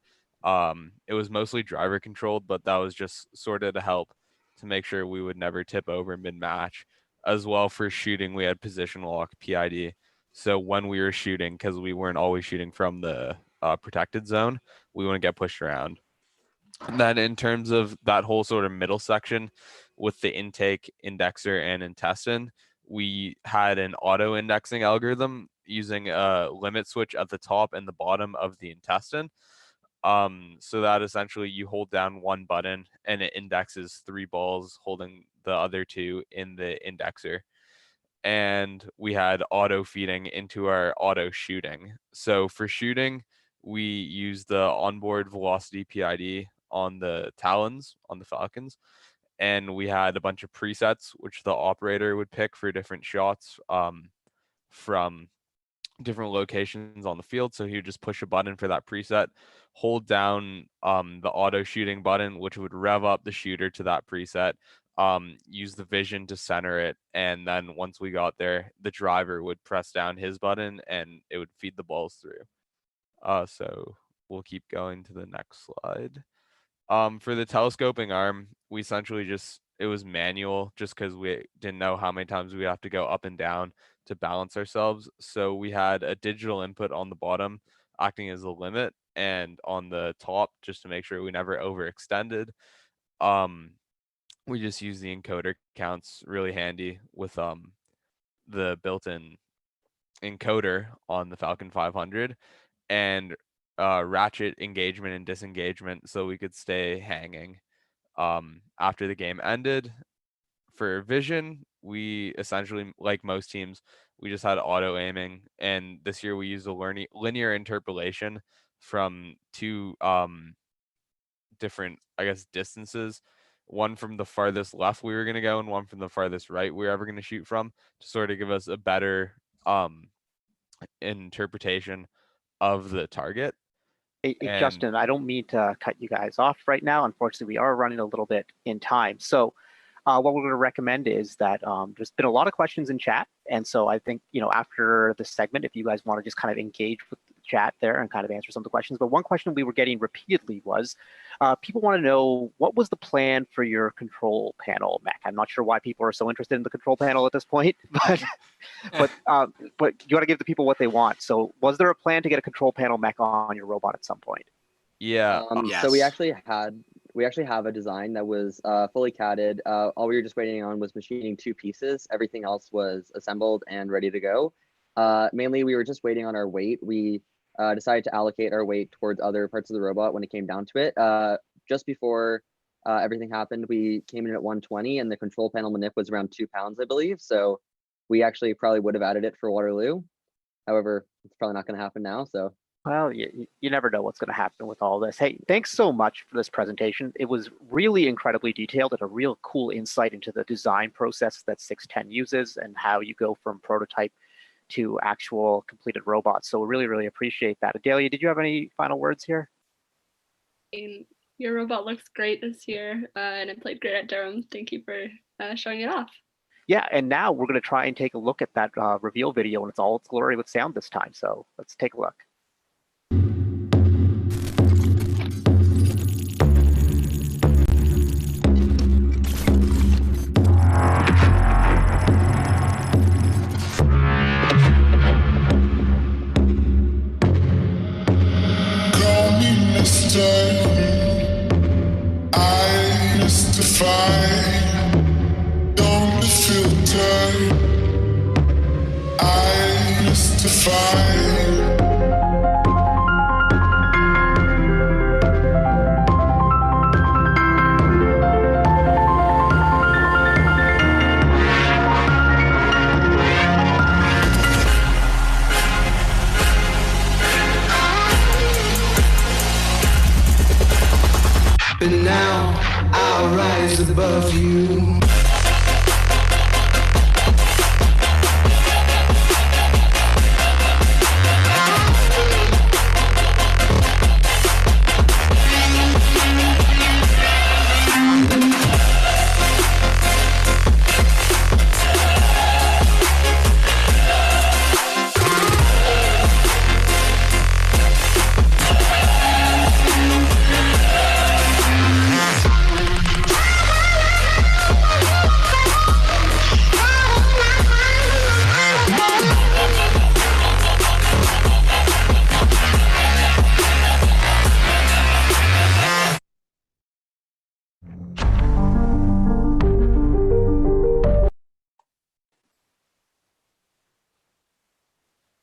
It was mostly driver controlled, but that was just sort of to help to make sure we would never tip over mid-match. As well for shooting, we had position lock PID. So when we were shooting, because we weren't always shooting from the protected zone, we wouldn't get pushed around. And then in terms of that whole sort of middle section with the intake, indexer, and intestine, we had an auto indexing algorithm using a limit switch at the top and the bottom of the intestine. So that essentially you hold down one button and it indexes 3 balls, holding the other 2 in the indexer. And we had auto feeding into our auto shooting. So for shooting, we use the onboard velocity PID on the Talons, on the Falcons. And we had a bunch of presets, which the operator would pick for different shots from different locations on the field. So he would just push a button for that preset, hold down the auto shooting button, which would rev up the shooter to that preset, use the vision to center it. And then once we got there, the driver would press down his button and it would feed the balls through. So we'll keep going to the next slide. For the telescoping arm, we essentially it was manual just because we didn't know how many times we have to go up and down to balance ourselves. So we had a digital input on the bottom acting as a limit, and on the top, just to make sure we never overextended, we just use the encoder counts, really handy with the built-in encoder on the Falcon 500, and ratchet engagement and disengagement so we could stay hanging after the game ended. For vision, we essentially, like most teams, we just had auto aiming, and this year we used a linear interpolation from 2 different, I guess, distances, one from the farthest left we were going to go and one from the farthest right we were ever going to shoot from, to sort of give us a better interpretation of the target. Hey, Justin, I don't mean to cut you guys off right now. Unfortunately, we are running a little bit in time. So what we're going to recommend is that there's been a lot of questions in chat. And so I think, after this segment, if you guys want to just kind of engage with the chat there and kind of answer some of the questions. But one question we were getting repeatedly was, people want to know, what was the plan for your control panel mech? I'm not sure why people are so interested in the control panel at this point, but you want to give the people what they want. So was there a plan to get a control panel mech on your robot at some point? Yeah. Yes. So we actually have a design that was fully CAD'd. All we were just waiting on was machining 2 pieces. Everything else was assembled and ready to go. Mainly, we were just waiting on our weight. We decided to allocate our weight towards other parts of the robot when it came down to it. Just before everything happened, we came in at 120, and the control panel manip was around 2 pounds, I believe. So we actually probably would have added it for Waterloo. However, it's probably not going to happen now. So. Well, you never know what's going to happen with all this. Hey, thanks so much for this presentation. It was really incredibly detailed and a real cool insight into the design process that 610 uses and how you go from prototype to actual completed robots. So really, really appreciate that. Adalia, did you have any final words here? Your robot looks great this year, and it played great at Durham. Thank you for showing it off. Yeah, and now we're going to try and take a look at that reveal video, and it's all its glory with sound this time. So let's take a look. I mystify, don't filter. I mystify. And now I'll rise above you.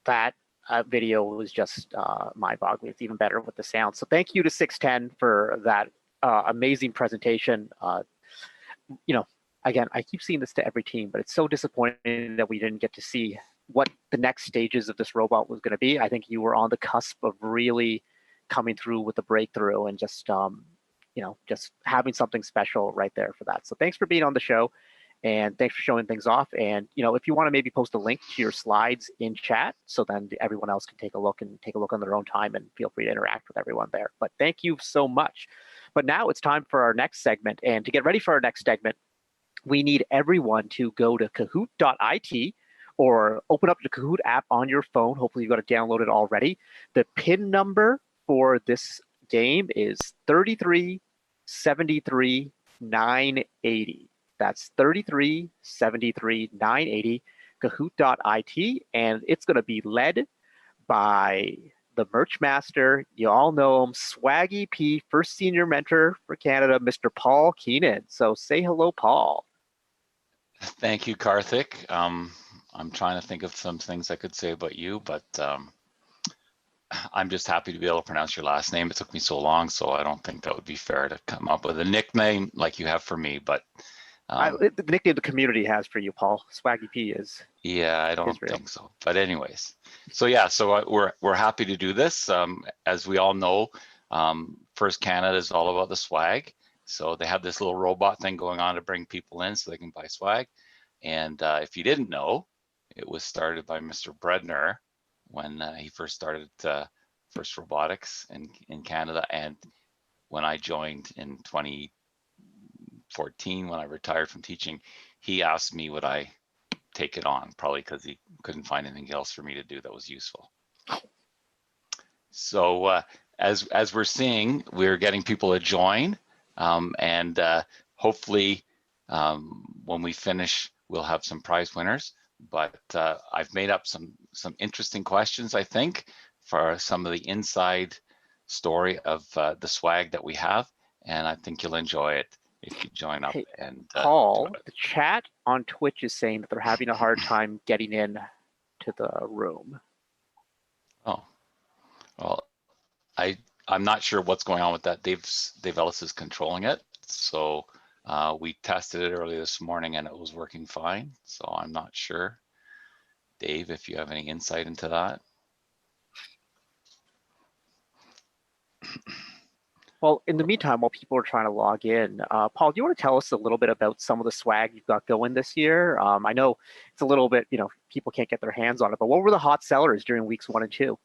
that video was just mind-boggling. It's even better with the sound. So thank you to 610 for that amazing presentation. Again, I keep seeing this to every team, but it's so disappointing that we didn't get to see what the next stages of this robot was going to be. I think you were on the cusp of really coming through with the breakthrough and just having something special right there for that. So thanks for being on the show, and thanks for showing things off. And if you want to maybe post a link to your slides in chat, so then everyone else can take a look on their own time, and feel free to interact with everyone there. But thank you so much. But now it's time for our next segment, and to get ready for our next segment, we need everyone to go to kahoot.it or open up the Kahoot app on your phone. Hopefully you've got it downloaded already. The PIN number for this game is 3373,980. That's 3373,980, kahoot.it, and it's going to be led by the merch master. You all know him, Swaggy P, first senior mentor for Canada, Mr. Paul Keenan. So say hello, Paul. Thank you, Karthik. I'm trying to think of some things I could say about you, but I'm just happy to be able to pronounce your last name. It took me so long, so I don't think that would be fair to come up with a nickname like you have for me. But the nickname the community has for you, Paul, Swaggy P is. Yeah, I don't think so. But anyways, so yeah, we're happy to do this. As we all know, First Canada is all about the swag. So they have this little robot thing going on to bring people in so they can buy swag. And if you didn't know, it was started by Mr. Bredner when he first started First Robotics in Canada. And when I joined in 2014, when I retired from teaching, he asked me would I take it on, probably because he couldn't find anything else for me to do that was useful. So as we're seeing, we're getting people to join. And hopefully when we finish, we'll have some prize winners. But I've made up some interesting questions, I think, for some of the inside story of the swag that we have. And I think you'll enjoy it if you join up. And Paul, the chat on Twitch is saying that they're having a hard time getting in to the room. Oh, well, I'm not sure what's going on with that. Dave Ellis is controlling it. So we tested it early this morning and it was working fine. So I'm not sure. Dave, if you have any insight into that. Well, in the meantime, while people are trying to log in, Paul, do you want to tell us a little bit about some of the swag you've got going this year? I know it's a little bit, people can't get their hands on it, but what were the hot sellers during weeks 1 and 2?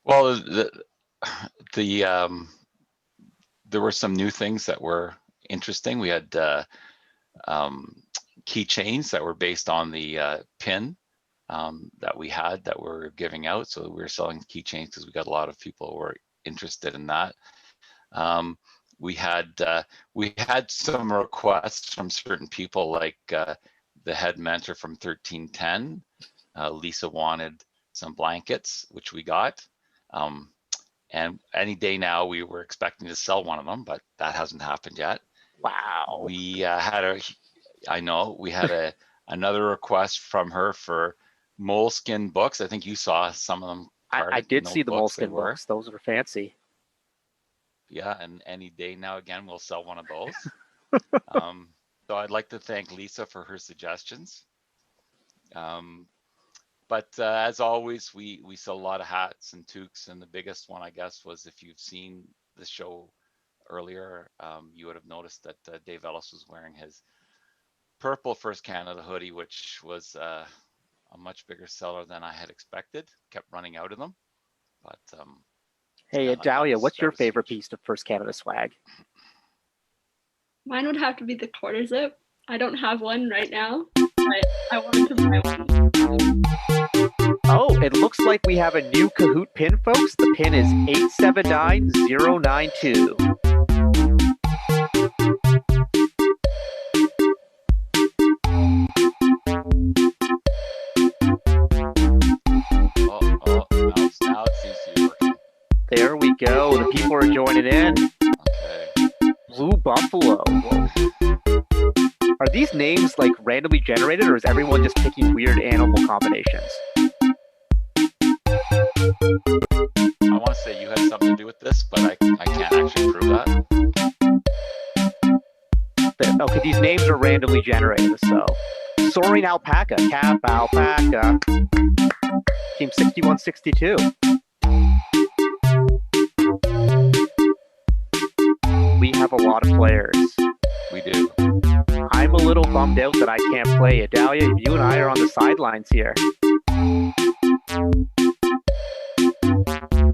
Well, there were some new things that were interesting. We had keychains that were based on the pin that we had that we're giving out. So we were selling keychains because we got a lot of people who were interested in that. We had some requests from certain people, like the head mentor from 1310. Lisa wanted some blankets, which we got. And any day now, we were expecting to sell one of them, but that hasn't happened yet. Wow. We had another request from her for moleskin books. I think you saw some of them. I did see the moleskin books. Those were fancy. Yeah, and any day now, again, we'll sell one of those. So I'd like to thank Lisa for her suggestions. But as always, we sell a lot of hats and toques, and the biggest one, I guess, was if you've seen the show earlier, you would have noticed that Dave Ellis was wearing his purple First Canada hoodie, which was a much bigger seller than I had expected. Kept running out of them. But hey, Adalia, what's your favorite piece of First Canada swag? Mine would have to be the quarter zip. I don't have one right now, but I wanted to buy one. Oh, it looks like we have a new Kahoot pin, folks. The pin is 879092. Now it seems to be working. There we go. The people are joining in. Okay. Blue Buffalo. Whoa. Are these names like randomly generated, or is everyone just picking weird animal combinations? I want to say you had something to do with this, but I can't actually prove that. Okay, these names are randomly generated, so. Soaring Alpaca, Cap Alpaca. Team 6162. We have a lot of players. We do. I'm a little bummed out that I can't play. Adalia, you and I are on the sidelines here.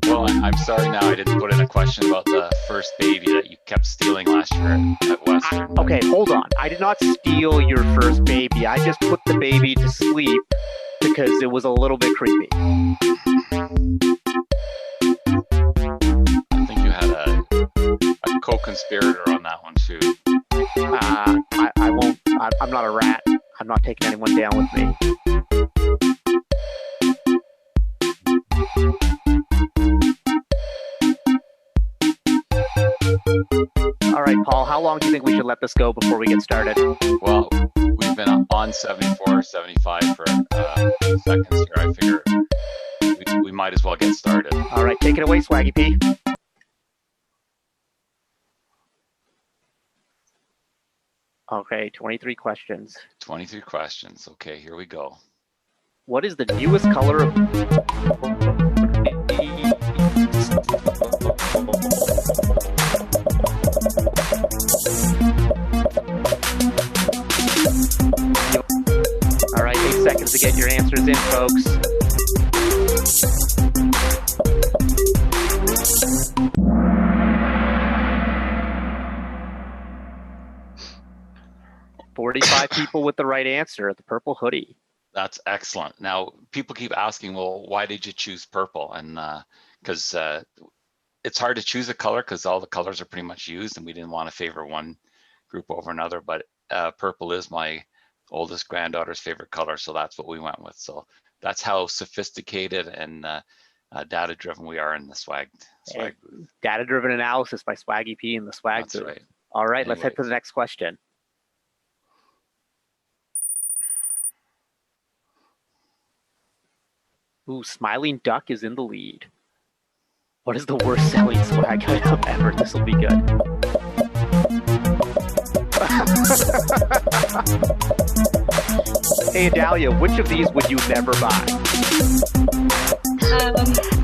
Well, I'm sorry now I didn't put in a question about the first baby that you kept stealing last year at Western. Okay, hold on. I did not steal your first baby. I just put the baby to sleep because it was a little bit creepy. I think you had a co-conspirator on that one too. I won't. I'm not a rat. I'm not taking anyone down with me. All right, Paul, how long do you think we should let this go before we get started? Well, we've been on 74, 75 for seconds here. I figure we might as well get started. All right, take it away, Swaggy P. Okay, 23 questions. 23 questions. Okay, here we go. What is the newest color of... All right, 8 seconds to get your answers in, folks. "45 people with the right answer. The purple hoodie." That's excellent. Now, people keep asking, well, why did you choose purple? And because it's hard to choose a color because all the colors are pretty much used, and we didn't want to favor one group over another. But purple is my oldest granddaughter's favorite color, so that's what we went with. So that's how sophisticated and data-driven we are in the swag booth. Data-driven analysis by Swaggy P in the swag That's booth. right. All right, let's head to the next question. Ooh, Smiling Duck is in the lead. What is the worst selling swag item ever? This will be good. Hey, Adalia, which of these would you never buy?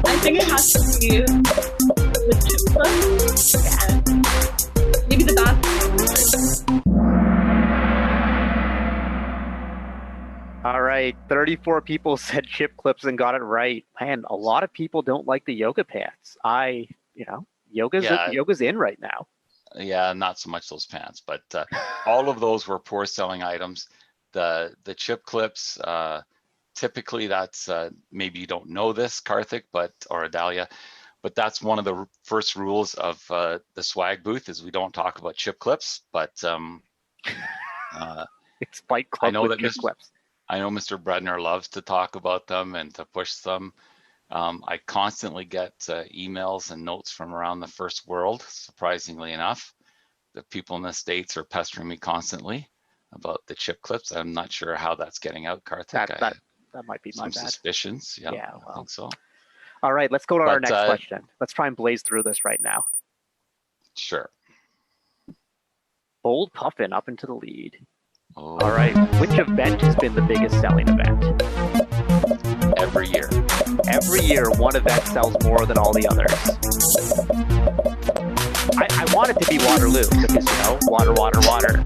I think it has to be the chip clip. Yeah. Maybe the bath. All right, 34 people said chip clips and got it right. Man, a lot of people don't like the yoga pants. Yoga's in right now. Yeah, not so much those pants, but all of those were poor selling items. The chip clips, typically that's maybe you don't know this, Karthik, or Adalia, but that's one of the first rules of the swag booth is we don't talk about chip clips. But it's Fight Club with chip clips. I know Mr. Bredner loves to talk about them and to push them. I constantly get emails and notes from around the first world, surprisingly enough. The people in the States are pestering me constantly about the chip clips. I'm not sure how that's getting out, Karthik. That might be my bad. Some suspicions. Yeah, well. I think so. All right, let's go to our next question. Let's try and blaze through this right now. Sure. Bold Puffin up into the lead. Oh. All right, which event has been the biggest selling event? Every year. Every year, one event sells more than all the others. I want it to be Waterloo because, water, water, water.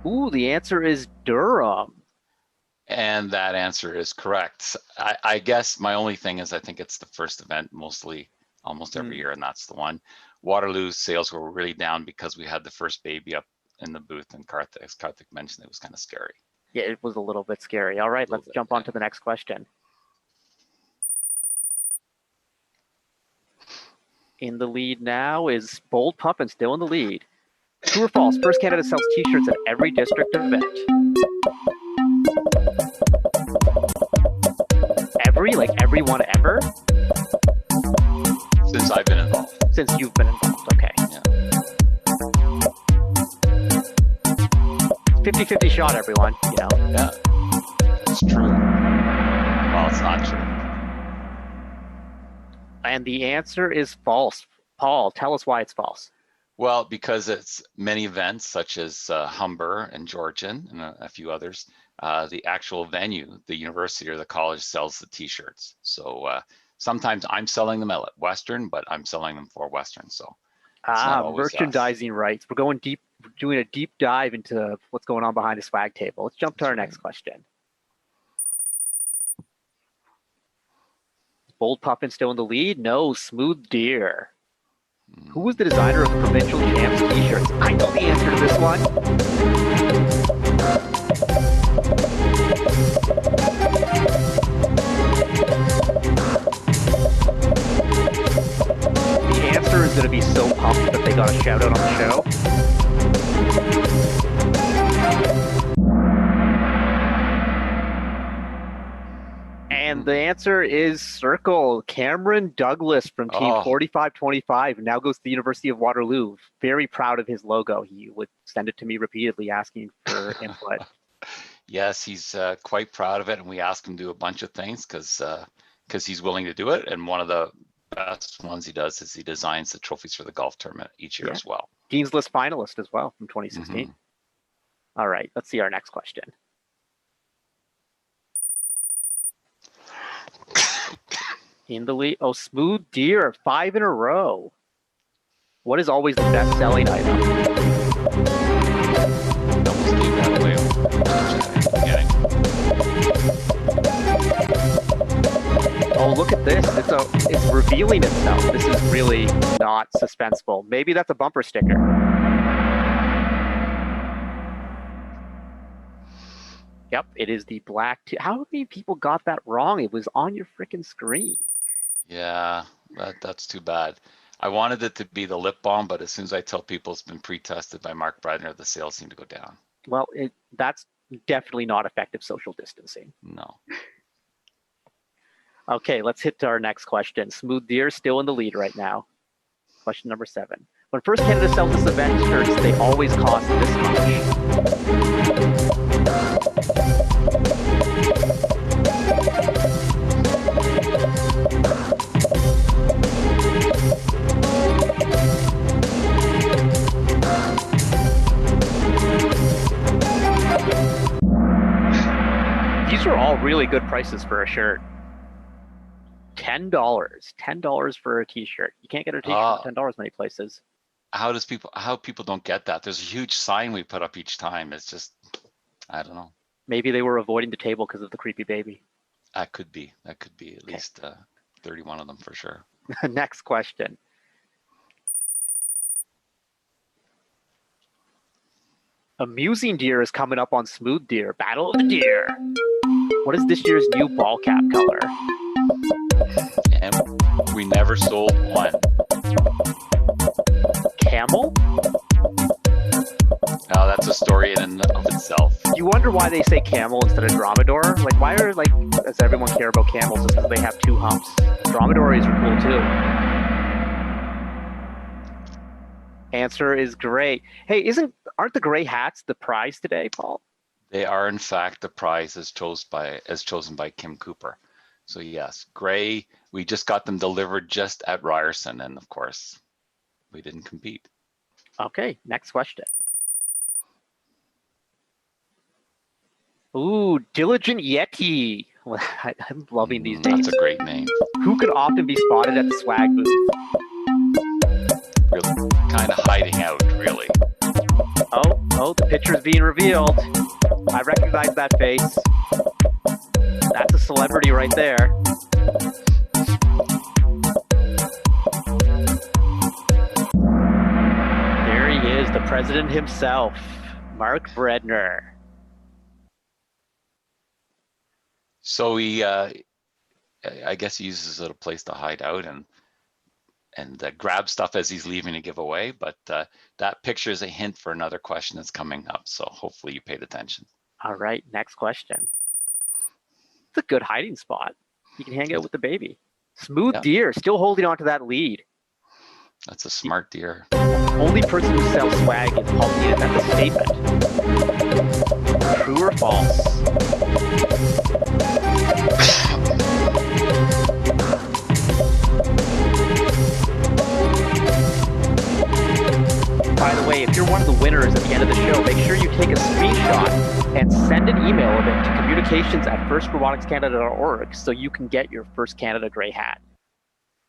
Ooh, the answer is Durham. And that answer is correct. I guess my only thing is I think it's the first event almost every year, and that's the one. Waterloo's sales were really down because we had the first baby up in the booth, and Karthik mentioned it was kind of scary. Yeah, it was a little bit scary. All right, let's jump on to the next question. In the lead now is Bold Puffin, still in the lead. True or false? First Canada sells t-shirts at every district event. Every one ever? Since I've been involved. Since you've been involved, okay. Yeah. 50-50 shot, everyone. You know. Yeah, it's true. Well, it's not true. And the answer is false. Paul, tell us why it's false. Well, because it's many events such as Humber and Georgian and a few others, the actual venue, the university or the college sells the t-shirts. So sometimes I'm selling them at Western, but I'm selling them for Western. So merchandising rights. We're going deep, doing a deep dive into what's going on behind the swag table. Let's jump to our next question. Bold Puffin still in the lead? No, Smooth Deer. Who was the designer of the Provincial Champs t-shirts? I know the answer to this one. The answer is going to be so pumped that they got a shout out on the show. And the answer is Circle. Cameron Douglas from Team 4525 now goes to the University of Waterloo. Very proud of his logo. He would send it to me repeatedly asking for input. Yes, he's quite proud of it, and we ask him to do a bunch of things because he's willing to do it. And one of the best ones he does is he designs the trophies for the golf tournament each year as well. Dean's List finalist as well from 2016. Mm-hmm. All right, let's see our next question. In the lead, Smooth Deer, 5 in a row. What is always the best-selling item? Almost gave that away. Oh, look at this. It's revealing itself. This is really not suspenseful. Maybe that's a bumper sticker. Yep, it is the black. How many people got that wrong? It was on your freaking screen. Yeah, that's too bad. I wanted it to be the lip balm, but as soon as I tell people it's been pre-tested by Mark Bradner, the sales seem to go down. Well, that's definitely not effective social distancing. No. Okay, let's hit to our next question. Smooth Deer still in the lead right now. Question number 7. When First Canada sells this event shirts, they always cost this much. These are all really good prices for a shirt. $10 for a t-shirt. You can't get a t-shirt for $10 many places. How people don't get that? There's a huge sign we put up each time. It's just, I don't know. Maybe they were avoiding the table because of the creepy baby. That could be at least 31 of them for sure. Next question. Amusing Deer is coming up on Smooth Deer. Battle of the Deer. What is this year's new ball cap color? And we never sold one. Camel? Oh, that's a story in and of itself. You wonder why they say camel instead of dromedar? Like, why does everyone care about camels just because they have 2 humps? Dromedaries are cool too. Answer is gray. Hey, aren't the gray hats the prize today, Paul? They are, in fact, the prize as chosen by Kim Cooper. So yes, gray. We just got them delivered just at Ryerson, and of course, we didn't compete. Okay, next question. Ooh, Diligent Yeti. I'm loving these names. That's a great name. Who could often be spotted at the swag booth? Really, kind of hiding out, really. Oh, the picture is being revealed. I recognize that face. That's a celebrity right there. There he is, the president himself, Mark Bradner. So he, I guess he uses it as a place to hide out and grab stuff as he's leaving to give away. But that picture is a hint for another question that's coming up. So hopefully you paid attention. All right, next question. It's a good hiding spot. You can hang out with the baby. Smooth Deer still holding on to that lead. That's a smart deer. Only person who sells swag is Paul Keenan. That's a statement. True or false? By the way, if you're one of the winners at the end of the show, make sure you take a screenshot and send an email of it to communications@firstroboticscanada.org so you can get your first Canada Grey hat.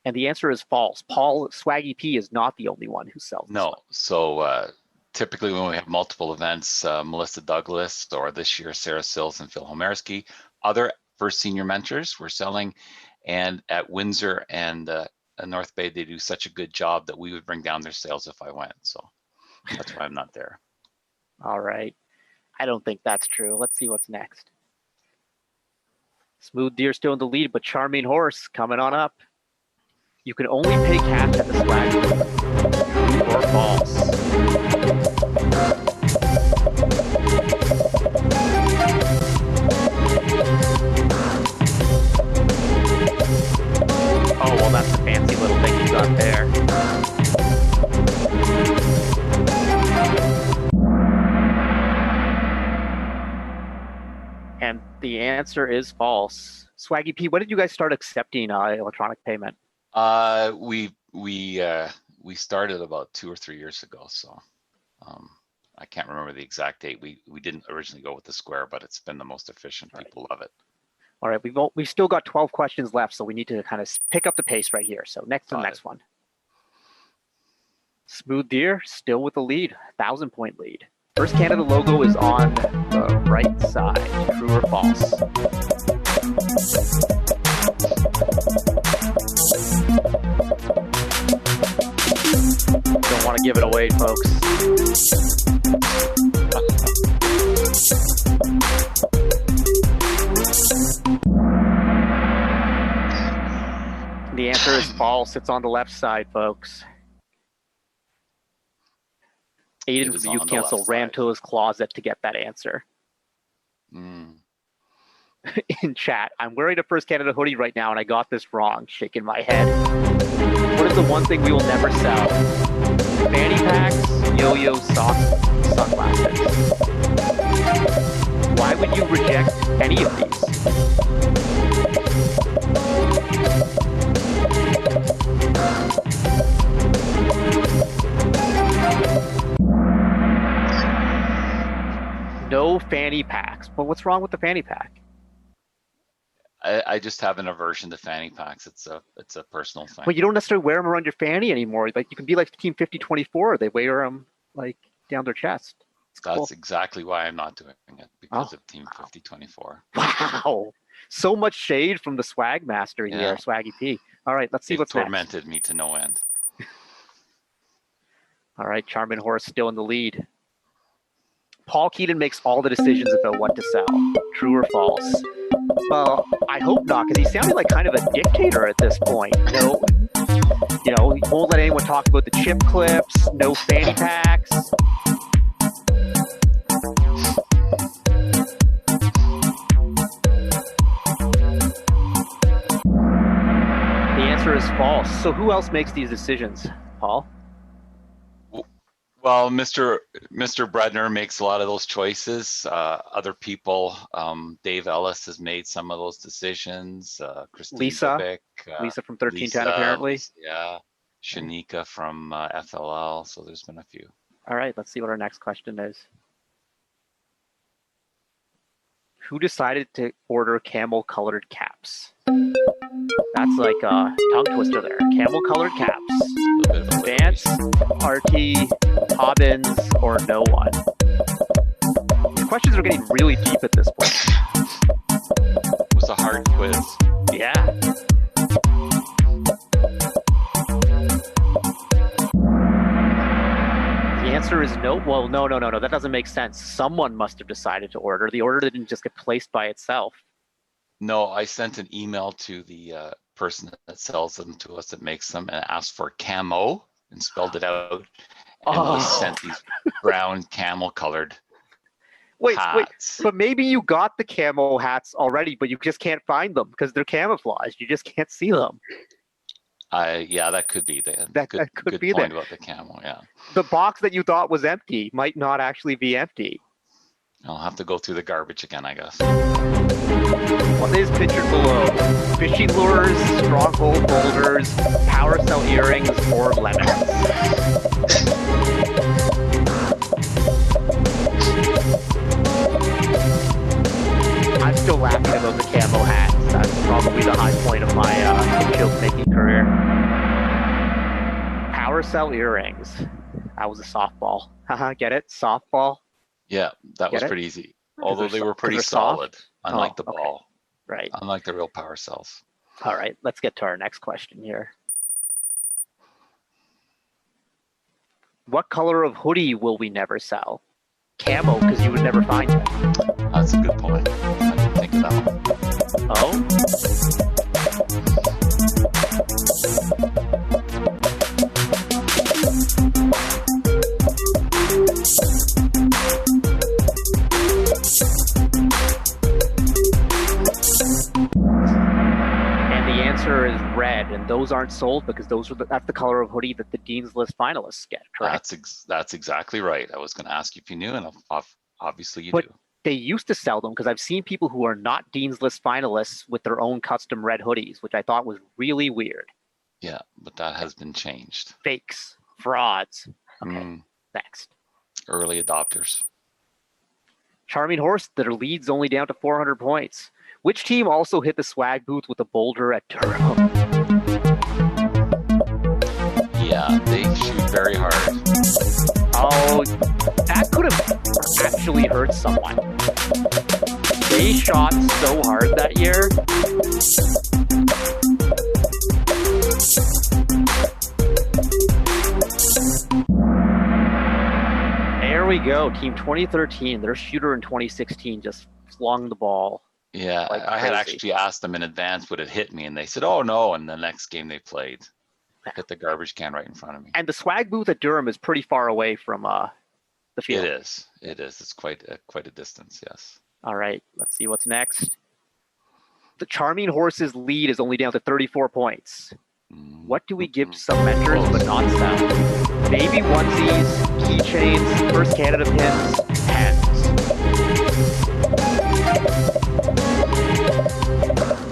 And the answer is false. Paul Swaggy P is not the only one who sells. No. So typically when we have multiple events, Melissa Douglas or this year Sarah Sills and Phil Homerski, other first senior mentors we're selling, and at Windsor and North Bay, they do such a good job that we would bring down their sales if I went. So that's why I'm not there. All right. I don't think that's true. Let's see what's next. Smooth Deer still in the lead, but Charming Horse coming on up. You can only pay cash at the Swaggy. True or false? Oh, well, that's a fancy little thing you got there. And the answer is false. Swaggy P, when did you guys start accepting electronic payment? We started about 2 or 3 years ago. So I can't remember the exact date. We didn't originally go with the Square, but it's been the most efficient. People love it. All right, we've still got 12 questions left, so we need to kind of pick up the pace right here. So next to the next one. Smooth Deer still with the lead, 1,000-point lead. First Canada logo is on the right side. True or false? Don't want to give it away, folks. The answer is false. It's on the left side, folks. Aiden from the Youth Council ran to his closet to get that answer. In chat, I'm wearing a First Canada hoodie right now and I got this wrong, shaking my head. What is the one thing we will never sell? Fanny packs, yo-yo, socks, sunglasses. Why would you reject any of these? No fanny packs. But what's wrong with the fanny pack? I just have an aversion to fanny packs. It's a personal thing. Well, you don't necessarily wear them around your fanny anymore. Like you can be like Team 5024. They wear them like down their chest. That's cool. Exactly why I'm not doing it, because of Team 5024. Wow. So much shade from the swag master here, Swaggy P. All right, let's see what's next. Tormented me to no end. All right, Charming Horse still in the lead. Paul Keenan makes all the decisions about what to sell. True or false? Well, I hope not, because he's sounding like kind of a dictator at this point. No, he won't let anyone talk about the chip clips, no fanny packs. The answer is false. So who else makes these decisions, Paul? Well, Mr. Bredner makes a lot of those choices. Other people, Dave Ellis has made some of those decisions. Christine Lisa, Dubick, Lisa from 1310 apparently. Yeah, Shanika from FLL. So there's been a few. All right, let's see what our next question is. Who decided to order camel-colored caps? That's like a tongue twister there. Camel-colored caps. Vance, RT, Hobbins, or no one? These questions are getting really deep at this point. It was a hard quiz. Yeah. The answer is no. Well, no. That doesn't make sense. Someone must have decided to order. The order didn't just get placed by itself. No, I sent an email to the person that sells them to us, that makes them, and asked for camo and spelled it out. And we sent these brown camel-colored hats. But maybe you got the camo hats already, but you just can't find them because they're camouflaged. You just can't see them. Yeah, that could be that could be point there. about the camo. Yeah. The box that you thought was empty might not actually be empty. I'll have to go through the garbage again, I guess. What is pictured below? Fishing lures, stronghold boulders, power cell earrings, or lemons? I'm still laughing about the camo hats. That's probably the high point of my joke making career. Power cell earrings. That was a softball. Haha, get it? Softball. Yeah, that was Get it? pretty easy. 'Cause Although they're they were so- 'cause pretty they're soft? solid, unlike Oh, the okay. ball, Right. unlike the real power cells. All right. Let's get to our next question here. What color of hoodie will we never sell? Camo, because you would never find it. That's a good point. I didn't think of that one. Oh? And the answer is red, and those aren't sold because that's the color of hoodie that the Dean's List finalists get, correct? That's exactly right. I was going to ask you if you knew, and obviously you But do. they used to sell them because I've seen people who are not Dean's List finalists with their own custom red hoodies, which I thought was really weird. Yeah, but that has been changed. Fakes, frauds. Okay, Mm, next. early adopters. Charming Horse, their lead's only down to 400 points. Which team also hit the swag booth with a boulder at Durham? Yeah, they shoot very hard. Oh, that could have actually hurt someone. They shot so hard that year. There we go. Team 2013. Their shooter in 2016 just flung the ball. Yeah, Like I had crazy. actually asked them in advance would it hit me, and they said, "Oh no!" And the next game they played, hit the garbage can right in front of me. And the swag booth at Durham is pretty far away from the field. It is. It is. It's quite a distance. Yes. All right, let's see what's next. The Charming Horse's lead is only down to 34 points. What do we give to some mentors but not sell? Baby onesies, keychains, First Canada pins, pens.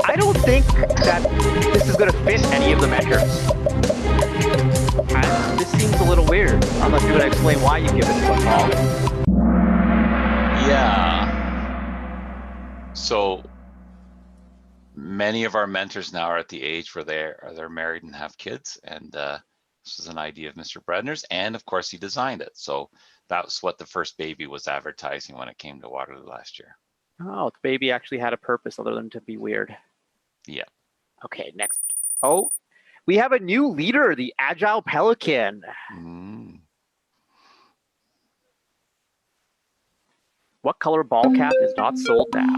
I don't think that this is going to fit any of the mentors. This seems a little weird. Unless you're going to explain why you give it football. Yeah. So many of our mentors now are at the age where they're married and have kids, and this is an idea of Mr. Bredner's, and of course he designed it. So that's what the first baby was advertising when it came to Waterloo last year. Oh, the baby actually had a purpose other than to be weird. Yeah. Okay, next. Oh, we have a new leader, the Agile Pelican. What color ball cap is not sold now?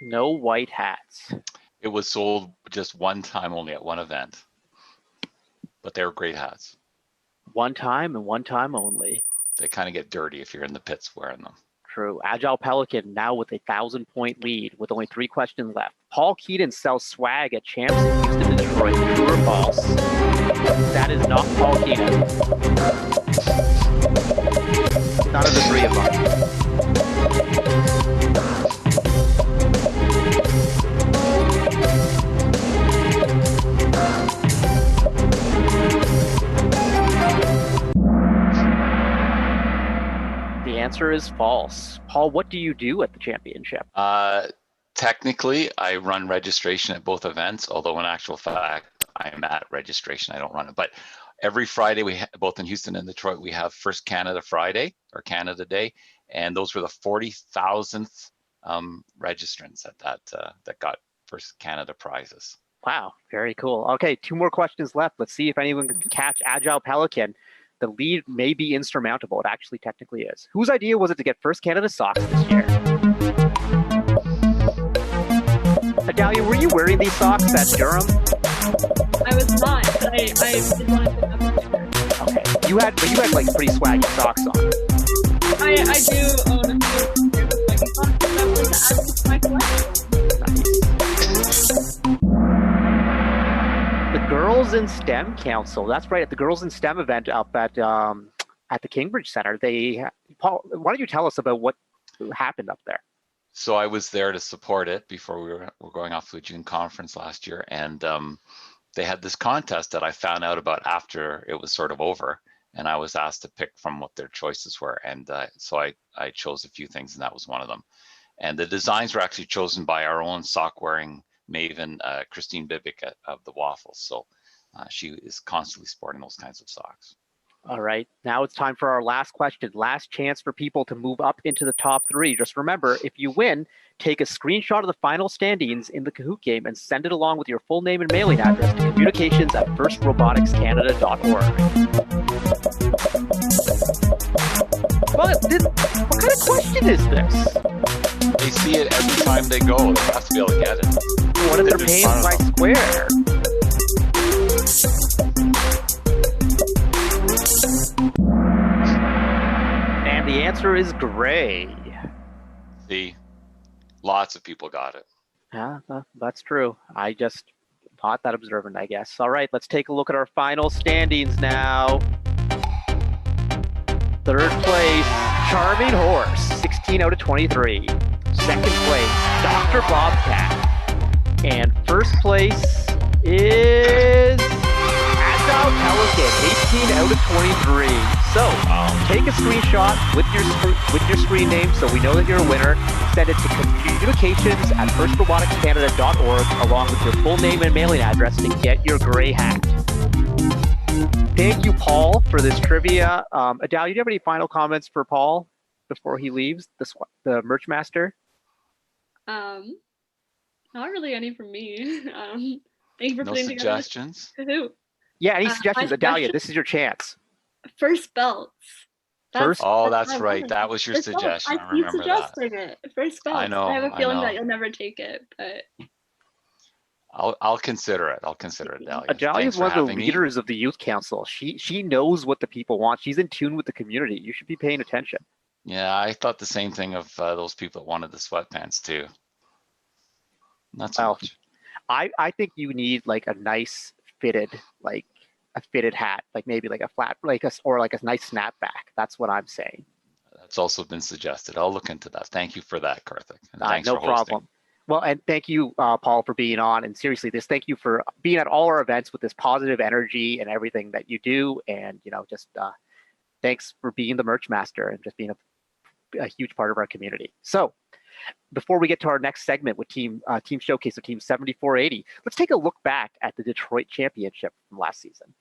No white hats. It was sold just one time only at one event, but they were great hats. One time and one time only. They kind of get dirty if you're in the pits wearing them. True. Agile Pelican now with a 1,000-point lead with only 3 questions left. Paul Keenan sells swag at Champs in Houston and Detroit. True or false? That is not Paul Keenan. None of the 3 of them. The answer is false. Paul, what do you do at the championship? Technically, I run registration at both events, although in actual fact, I'm at registration. I don't run it. But every Friday, both in Houston and Detroit, we have First Canada Friday or Canada Day, and those were the 40,000th registrants at that got First Canada prizes. Wow, very cool. Okay, 2 more questions left. Let's see if anyone can catch Agile Pelican. The lead may be insurmountable. It actually technically is. Whose idea was it to get First Canada socks this year? Adalia, were you wearing these socks at Durham? I was not, but I did want to pick up a pair. Okay. You had like pretty swaggy socks on. I do own a few pairs of Swaggy socks that I wanted to add to my collection. The Girls in STEM Council. That's right. At the Girls in STEM event up at the Kingbridge Center, Paul, why don't you tell us about what happened up there? So I was there to support it before we were going off to a June conference last year, and they had this contest that I found out about after it was sort of over, and I was asked to pick from what their choices were, and so I chose a few things, and that was one of them. And the designs were actually chosen by our own sock-wearing maven, Christine Bibick of the Waffles. So she is constantly sporting those kinds of socks. All right, now it's time for our last question. Last chance for people to move up into the top 3. Just remember, if you win, take a screenshot of the final standings in the Kahoot game and send it along with your full name and mailing address to communications@firstroboticscanada.org. What kind of question is this? They see it every time they go. They have to be able to get it. What if they're paying by square? And the answer is gray. See, lots of people got it. Yeah, that's true. I just not that observant, I guess. All right, let's take a look at our final standings now. Third place, Charming Horse, 16 out of 23. Second place, Dr. Bobcat. And first place is Agile Pelican, 18 out of 23. So take a screenshot with your screen name so we know that you're a winner. Send it to communications@firstroboticscanada.org along with your full name and mailing address to get your gray hat. Thank you, Paul, for this trivia. Adalia, do you have any final comments for Paul before he leaves, the merch master? Not really any from me. Thank you for No putting suggestions? together Kahoot. Yeah, any suggestions? Adalia, this is your chance. First belts. Oh, that's right. That was your suggestion. I remember that. It. First belts. I know. I have a feeling that you'll never take it, but I'll consider it. I'll consider it, Adalia. Adalia is one of the leaders of the youth council. She knows what the people want. She's in tune with the community. You should be paying attention. Yeah, I thought the same thing of those people that wanted the sweatpants too. Not so much. I think you need like a nice fitted, like a fitted hat, like maybe like a flat, or like a nice snapback. That's what I'm saying. That's also been suggested. I'll look into that. Thank you for that, Karthik. And thanks no for hosting. problem. Well, and thank you, Paul, for being on. And seriously, thank you for being at all our events with this positive energy and everything that you do. And just thanks for being the merch master and just being a huge part of our community. So before we get to our next segment with team showcase of Team 7480, let's take a look back at the Detroit Championship from last season.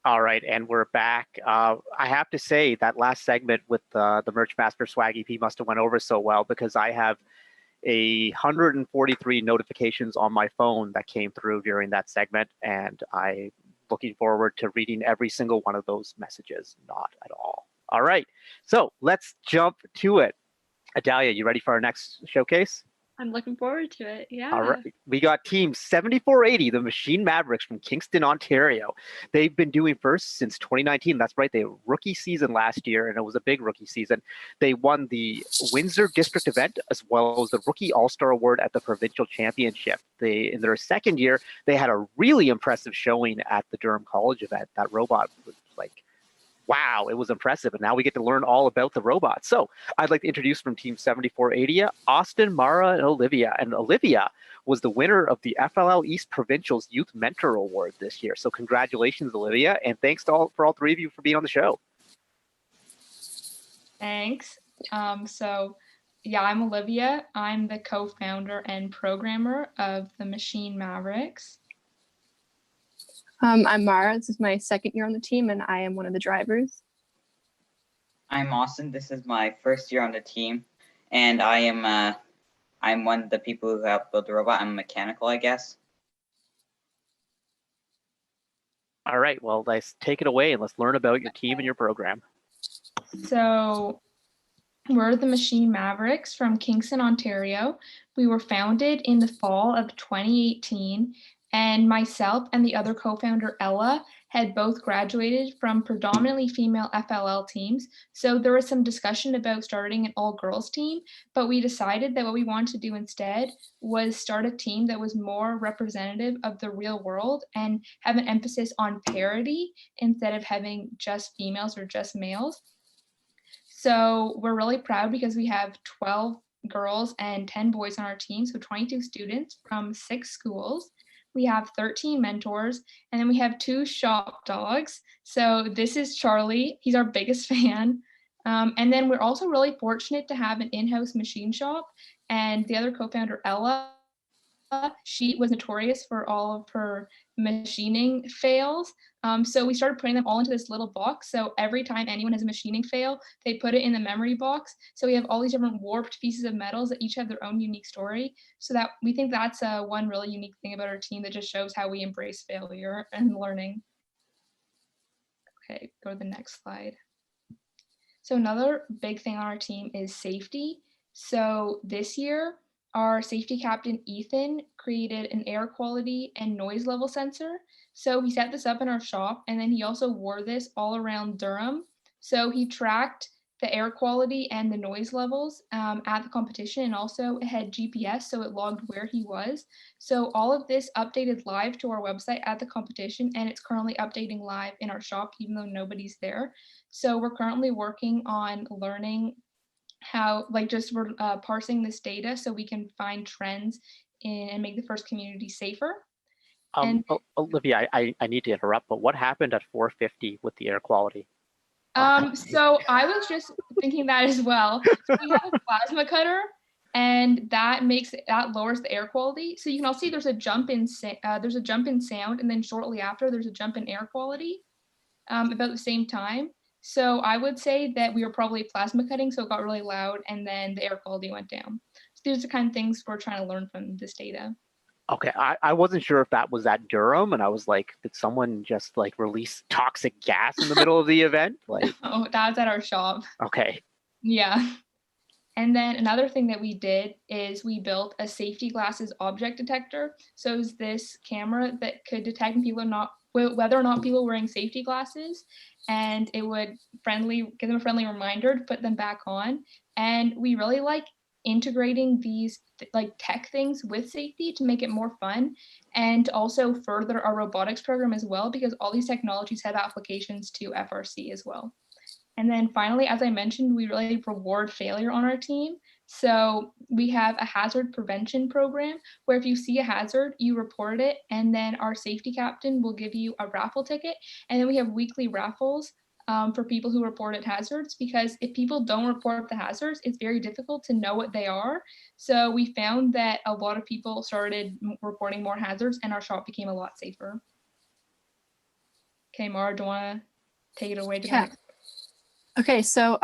All right, and we're back. I have to say that last segment with the Merch Master Swaggy P must have went over so well because I have 143 notifications on my phone that came through during that segment, and I'm looking forward to reading every single one of those messages. Not at all. All right, so let's jump to it. Adalia, you ready for our next showcase? I'm looking forward to it. Yeah. All right. We got Team 7480, the Machine Mavericks from Kingston, Ontario. They've been doing first since 2019. That's right. They had a rookie season last year, and it was a big rookie season. They won the Windsor District event as well as the Rookie All-Star Award at the Provincial Championship. In their second year, they had a really impressive showing at the Durham College event. That robot was like, wow, it was impressive. And now we get to learn all about the robots. So I'd like to introduce from Team 7480, Austin, Mara, and Olivia. And Olivia was the winner of the FLL East Provincial's Youth Mentor Award this year. So congratulations, Olivia. And thanks to all three of you for being on the show. Thanks. Yeah, I'm Olivia. I'm the co-founder and programmer of the Machine Mavericks. I'm Mara. This is my second year on the team, and I am one of the drivers. I'm Austin. This is my first year on the team, and I'm one of the people who helped build the robot. I'm mechanical, I guess. All right. Well, let's take it away and let's learn about your team and your program. So we're the Machine Mavericks from Kingston, Ontario. We were founded in the fall of 2018. And myself and the other co-founder, Ella, had both graduated from predominantly female FLL teams. So there was some discussion about starting an all-girls team, but we decided that what we wanted to do instead was start a team that was more representative of the real world and have an emphasis on parity instead of having just females or just males. So we're really proud because we have 12 girls and 10 boys on our team, so 22 students from 6 schools. We have 13 mentors, and then we have 2 shop dogs. So this is Charlie. He's our biggest fan. And then we're also really fortunate to have an in-house machine shop. And the other co-founder, Ella, she was notorious for all of her machining fails. So we started putting them all into this little box. So every time anyone has a machining fail, they put it in the memory box. So we have all these different warped pieces of metals that each have their own unique story. So that we think that's one really unique thing about our team that just shows how we embrace failure and learning. Okay, go to the next slide. So another big thing on our team is safety. So this year, our safety captain, Ethan, created an air quality and noise level sensor. So he set this up in our shop, and then he also wore this all around Durham. So he tracked the air quality and the noise levels at the competition, and also it had GPS, so it logged where he was. So all of this updated live to our website at the competition, and it's currently updating live in our shop, even though nobody's there. So we're currently working on learning how, we're parsing this data so we can find trends and make the first community safer. Olivia, I need to interrupt, but what happened at 450 with the air quality? So I was just thinking that as well. So we have a plasma cutter, and that lowers the air quality. So you can all see there's a jump in sound, and then shortly after there's a jump in air quality, about the same time. So I would say that we were probably plasma cutting, so it got really loud, and then the air quality went down. So these are the kind of things we're trying to learn from this data. Okay, I wasn't sure if that was at Durham, and I was like, did someone just release toxic gas in the middle of the event? Oh, that was at our shop. Okay. Yeah. And then another thing that we did is we built a safety glasses object detector. So it was this camera that could detect whether or not people were wearing safety glasses, and it would give them a friendly reminder to put them back on. And we really like integrating these tech things with safety to make it more fun, and also further our robotics program as well, because all these technologies have applications to FRC as well. And then finally, as I mentioned, we really reward failure on our team. So we have a hazard prevention program where if you see a hazard, you report it, and then our safety captain will give you a raffle ticket. And then we have weekly raffles for people who reported hazards, because if people don't report the hazards, it's very difficult to know what they are. So we found that a lot of people started reporting more hazards, and our shop became a lot safer. Okay, Mara, do you want to take it away to the Yeah. next? Okay, so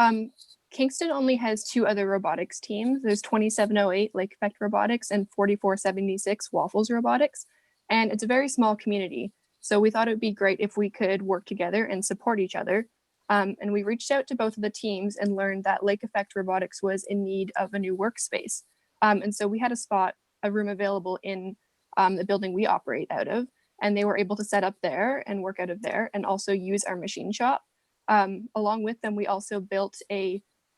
Kingston only has 2 other robotics teams. There's 2708 Lake Effect Robotics and 4476 Waffles Robotics. And it's a very small community. So we thought it would be great if we could work together and support each other. And we reached out to both of the teams and learned that Lake Effect Robotics was in need of a new workspace. And so we had a room available in the building we operate out of. And they were able to set up there and work out of there and also use our machine shop. Along with them, we also built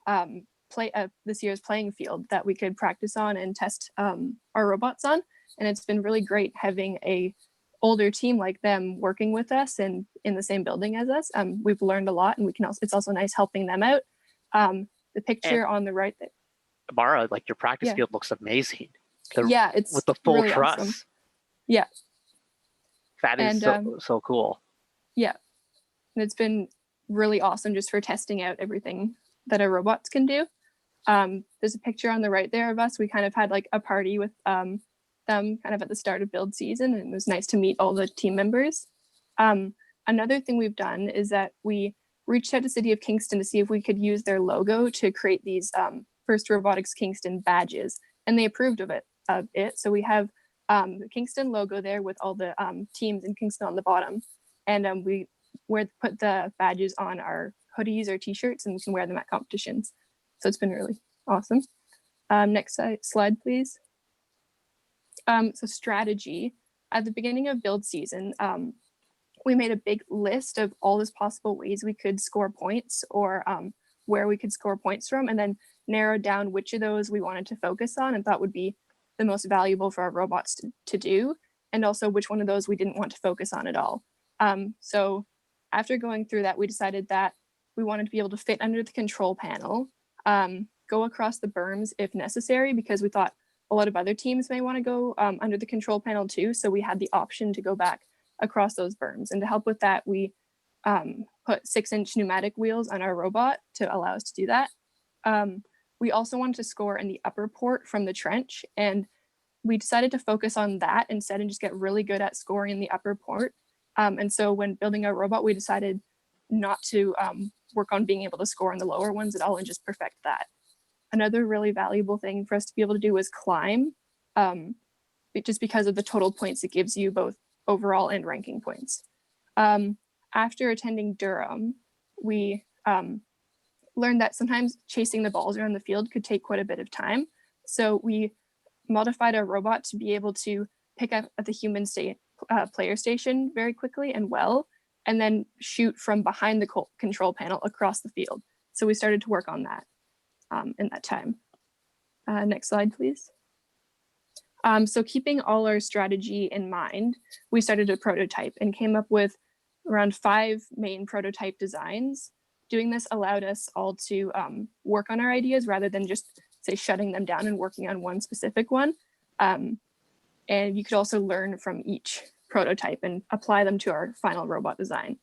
this year's playing field that we could practice on and test our robots on. And it's been really great having a older team like them working with us and in the same building as us. We've learned a lot, and it's also nice helping them out. The picture on the right there. Mara, like your practice field looks amazing. It's with the full really truss. awesome. Yeah. That is so cool. Yeah. And it's been really awesome just for testing out everything that our robots can do. There's a picture on the right there of us. We kind of had like a party with them kind of at the start of build season, and it was nice to meet all the team members. Another thing we've done is that we reached out to City of Kingston to see if we could use their logo to create these First Robotics Kingston badges, and they approved of it. So we have the Kingston logo there with all the teams in Kingston on the bottom, and we put the badges on our hoodies or t-shirts, and we can wear them at competitions. So it's been really awesome. Next slide, please. So strategy. At the beginning of build season, we made a big list of all these possible ways we could score points or where we could score points from, and then narrowed down which of those we wanted to focus on and thought would be the most valuable for our robots to do, and also which one of those we didn't want to focus on at all. So after going through that, we decided that we wanted to be able to fit under the control panel, go across the berms if necessary, because we thought a lot of other teams may want to go under the control panel too. So we had the option to go back across those berms. And to help with that, we put 6-inch pneumatic wheels on our robot to allow us to do that. We also wanted to score in the upper port from the trench, and we decided to focus on that instead and just get really good at scoring in the upper port. And so when building our robot, we decided not to work on being able to score in the lower ones at all and just perfect that. Another really valuable thing for us to be able to do was climb, just because of the total points it gives you, both overall and ranking points. After attending Durham, we learned that sometimes chasing the balls around the field could take quite a bit of time. So we modified our robot to be able to pick up at the human player station very quickly and well, and then shoot from behind the control panel across the field. So we started to work on that in that time. Next slide, please. So keeping all our strategy in mind, we started a prototype and came up with around 5 main prototype designs. Doing this allowed us all to work on our ideas rather than just, say, shutting them down and working on one specific one. And you could also learn from each prototype and apply them to our final robot design.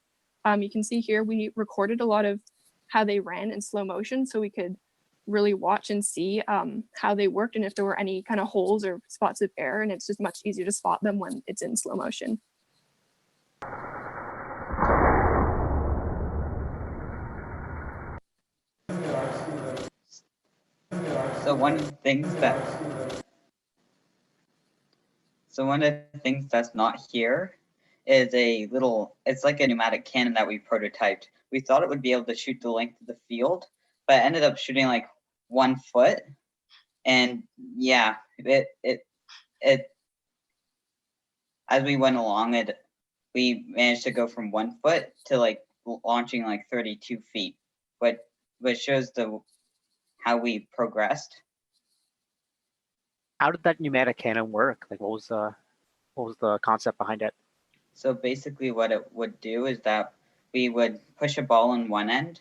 You can see here we recorded a lot of how they ran in slow motion, so we could really watch and see how they worked and if there were any kind of holes or spots of error, and it's just much easier to spot them when it's in slow motion. So one of the things that's not here is it's like a pneumatic cannon that we prototyped. We thought it would be able to shoot the length of the field, but it ended up shooting like 1 foot. And yeah, it as we went along, we managed to go from 1 foot to like launching like 32 feet, which shows how we progressed. How did that pneumatic cannon work? Like, what was the concept behind it? So basically what it would do is that we would push a ball on one end,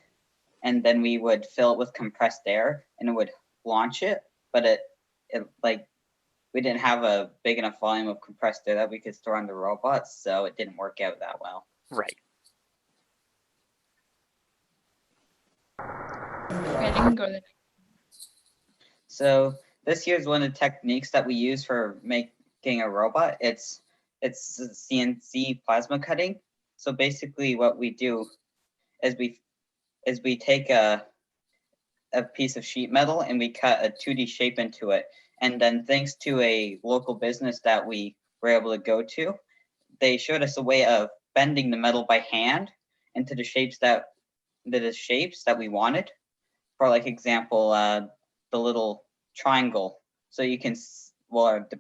and then we would fill it with compressed air, and it would launch it. But it like, we didn't have a big enough volume of compressed air that we could store on the robots, so it didn't work out that well. Right. Okay, you can go to the next. So this year is one of the techniques that we use for making a robot. It's CNC plasma cutting. So basically what we do is we take a piece of sheet metal and we cut a 2D shape into it. And then thanks to a local business that we were able to go to, they showed us a way of bending the metal by hand into the shapes that we wanted. For like example, the little triangle. So you can, or the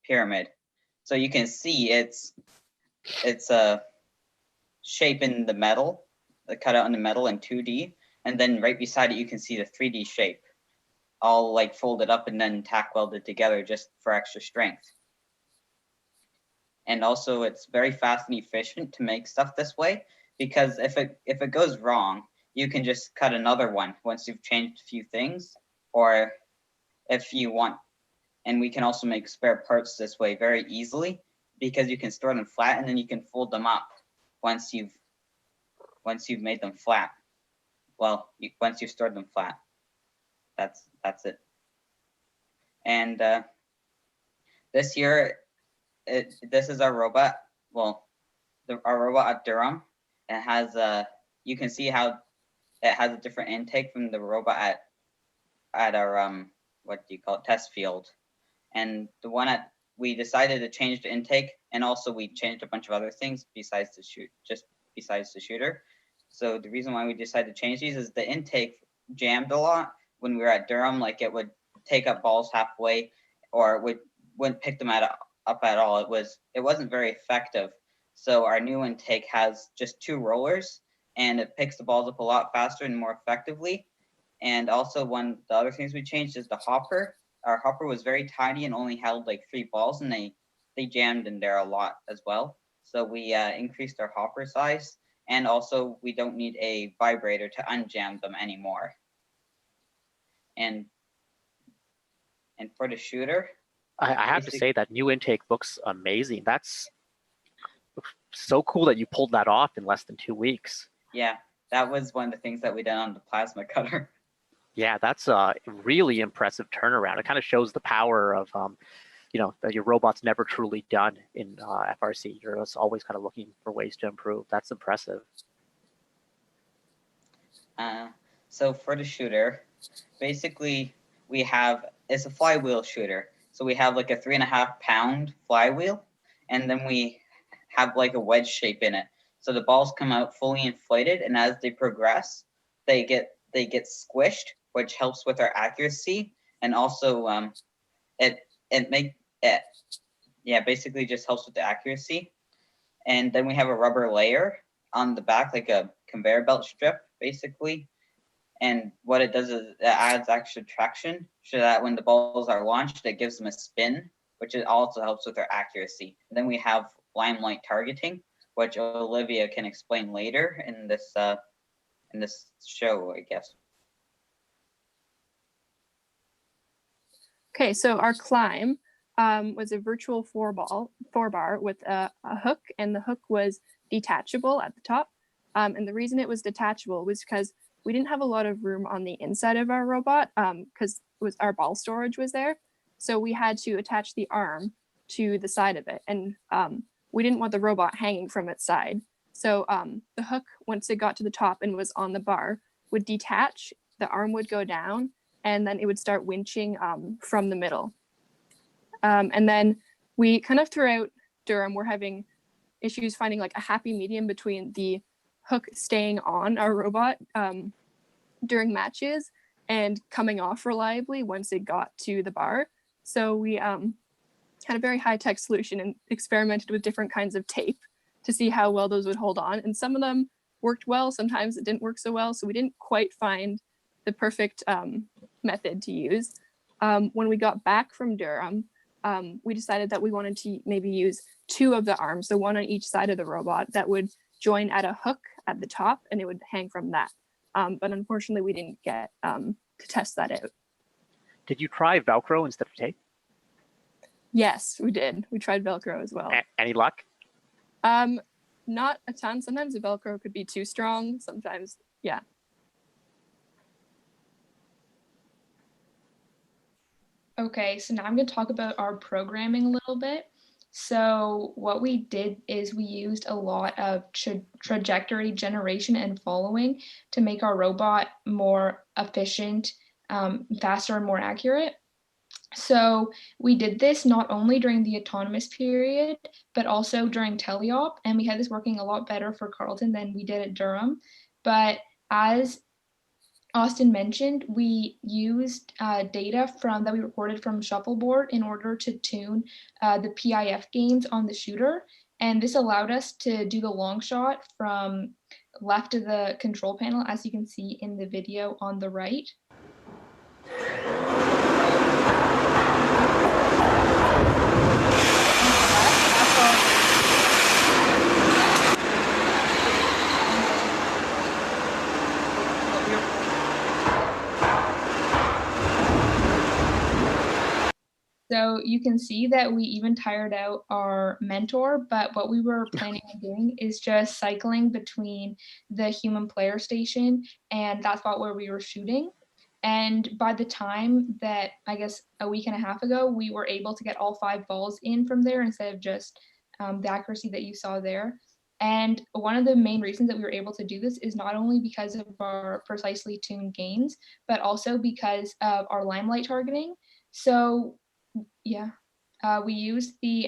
pyramid. So you can see it's a shape in the metal, cut out in the metal in 2D. And then right beside it, you can see the 3D shape, all like folded up and then tack welded together just for extra strength. And also it's very fast and efficient to make stuff this way, because if it goes wrong, you can just cut another one once you've changed a few things, or if you want. And we can also make spare parts this way very easily, because you can store them flat and then you can fold them up once you've made them flat. Well, once you've stored them flat. That's it. And this year, this is our robot. Well, our robot at Durham. It has you can see how it has a different intake from the robot at our what do you call it, test field. And the one we decided to change the intake, and also we changed a bunch of other things besides the shooter. So the reason why we decided to change these is the intake jammed a lot when we were at Durham. Like it would take up balls halfway, or wouldn't pick them up at all. It wasn't very effective. So our new intake has just 2 rollers, and it picks the balls up a lot faster and more effectively. And also the other things we changed is the hopper. Our hopper was very tiny and only held like 3 balls, and they jammed in there a lot as well. So we increased our hopper size. And also, we don't need a vibrator to unjam them anymore. And for the shooter, I have to say that new intake looks amazing. That's so cool that you pulled that off in less than 2 weeks. Yeah, that was one of the things that we did on the plasma cutter. Yeah, that's a really impressive turnaround. It kind of shows the power of that your robot's never truly done in FRC. You're just always kind of looking for ways to improve. That's impressive. So for the shooter, basically it's a flywheel shooter. So we have like a 3.5 pound flywheel, and then we have like a wedge shape in it. So the balls come out fully inflated, and as they progress, they get squished, which helps with our accuracy, and also basically just helps with the accuracy. And then we have a rubber layer on the back, like a conveyor belt strip, basically. And what it does is it adds extra traction so that when the balls are launched, it gives them a spin, which it also helps with their accuracy. And then we have limelight targeting, which Olivia can explain later in this show, I guess. Okay, so our climb was a virtual 4-bar with a hook, and the hook was detachable at the top. And the reason it was detachable was because we didn't have a lot of room on the inside of our robot because our ball storage was there. So we had to attach the arm to the side of it, and we didn't want the robot hanging from its side. So the hook, once it got to the top and was on the bar, would detach, the arm would go down, and then it would start winching from the middle. And then we kind of throughout Durham, we're having issues finding like a happy medium between the hook staying on our robot during matches and coming off reliably once it got to the bar. So we had a very high-tech solution and experimented with different kinds of tape to see how well those would hold on. And some of them worked well, sometimes it didn't work so well. So we didn't quite find the perfect method to use. When we got back from Durham, we decided that we wanted to maybe use 2 of the arms, so one on each side of the robot that would join at a hook at the top, and it would hang from that. But unfortunately, we didn't get to test that out. Did you try Velcro instead of tape? Yes, we did. We tried Velcro as well. Any luck? Not a ton. Sometimes the Velcro could be too strong. Sometimes, yeah. Okay, so now I'm going to talk about our programming a little bit. So what we did is we used a lot of trajectory generation and following to make our robot more efficient, faster, and more accurate. So we did this not only during the autonomous period, but also during teleop, and we had this working a lot better for Carleton than we did at Durham. But as Austin mentioned, we used data that we recorded from Shuffleboard in order to tune the PIF gains on the shooter. And this allowed us to do the long shot from left of the control panel, as you can see in the video on the right. So you can see that we even tired out our mentor, but what we were planning on doing is just cycling between the human player station and that spot where we were shooting. And by the time that, I guess, a week and a half ago, we were able to get all 5 balls in from there instead of just the accuracy that you saw there. And one of the main reasons that we were able to do this is not only because of our precisely tuned gains, but also because of our limelight targeting. So yeah, we used the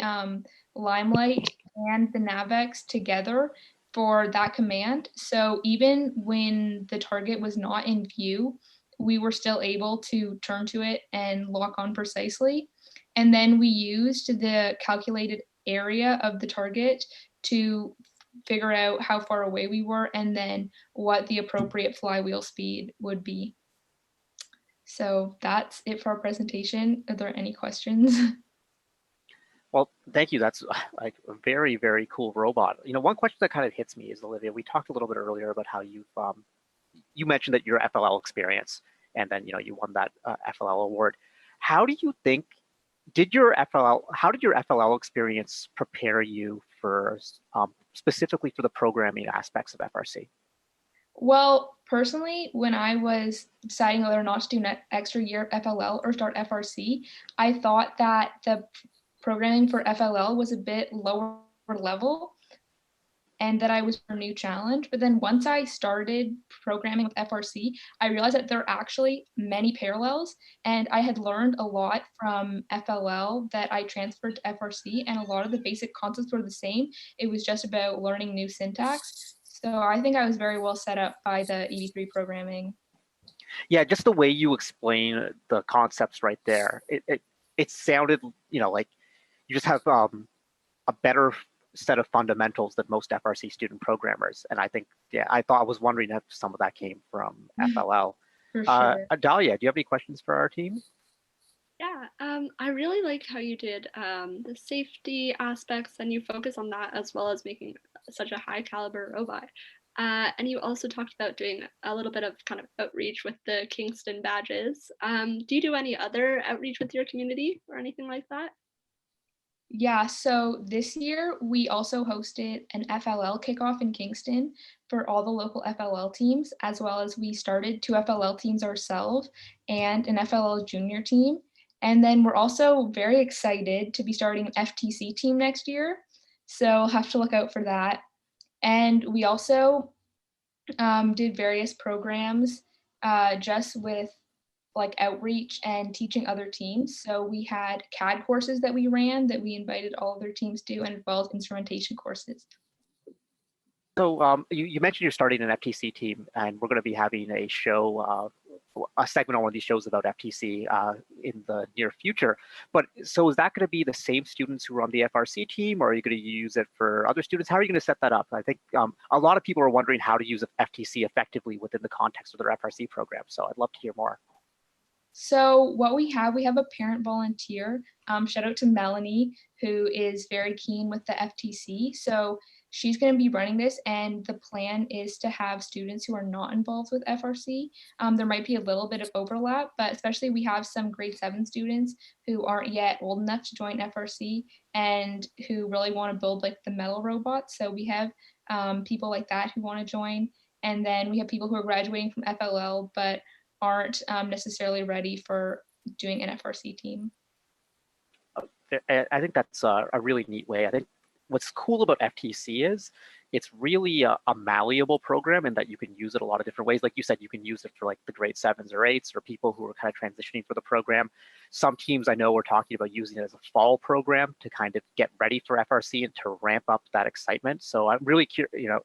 limelight and the Navex together for that command. So even when the target was not in view, we were still able to turn to it and lock on precisely. And then we used the calculated area of the target to figure out how far away we were and then what the appropriate flywheel speed would be. So that's it for our presentation. Are there any questions? Well, thank you. That's like a very, very cool robot. You know, one question that kind of hits me is, Olivia, we talked a little bit earlier about how you mentioned that your FLL experience, and then, you know, you won that FLL award. How do you think, how did your FLL experience prepare you for, specifically for the programming aspects of FRC? Well, personally, when I was deciding whether or not to do an extra year of FLL or start FRC, I thought that the programming for FLL was a bit lower level and that I was for a new challenge. But then once I started programming with FRC, I realized that there are actually many parallels, and I had learned a lot from FLL that I transferred to FRC, and a lot of the basic concepts were the same. It was just about learning new syntax. So I think I was very well set up by the EV3 programming. Yeah, just the way you explain the concepts right there, it sounded, you know, like you just have a better set of fundamentals than most FRC student programmers. And I think, yeah, I was wondering if some of that came from FLL. For sure. Adalia, do you have any questions for our team? Yeah, I really liked how you did the safety aspects, and you focus on that as well as making such a high caliber robot. And you also talked about doing a little bit of kind of outreach with the Kingston badges. Do you do any other outreach with your community or anything like that? Yeah, so this year we also hosted an FLL kickoff in Kingston for all the local FLL teams, as well as we started 2 FLL teams ourselves and an FLL junior team. And then we're also very excited to be starting an FTC team next year. So we'll have to look out for that. And we also did various programs just with like outreach and teaching other teams. So we had CAD courses that we ran that we invited all other teams to, and as well as instrumentation courses. So you mentioned you're starting an FTC team, and we're going to be having a show, a segment on one of these shows about FTC in the near future. But so is that going to be the same students who are on the FRC team, or are you going to use it for other students? How are you going to set that up? I think a lot of people are wondering how to use FTC effectively within the context of their FRC program. So I'd love to hear more. So what we have a parent volunteer. Shout out to Melanie, who is very keen with the FTC. So she's going to be running this, and the plan is to have students who are not involved with FRC. There might be a little bit of overlap, but especially we have some grade 7 students who aren't yet old enough to join FRC and who really want to build like the metal robots. So we have people like that who want to join. And then we have people who are graduating from FLL, but aren't necessarily ready for doing an FRC team. I think that's a really neat way. I think what's cool about FTC is it's really a malleable program in that you can use it a lot of different ways. Like you said, you can use it for like the grade 7s or 8s or people who are kind of transitioning for the program. Some teams I know are talking about using it as a fall program to kind of get ready for FRC and to ramp up that excitement. So I'm really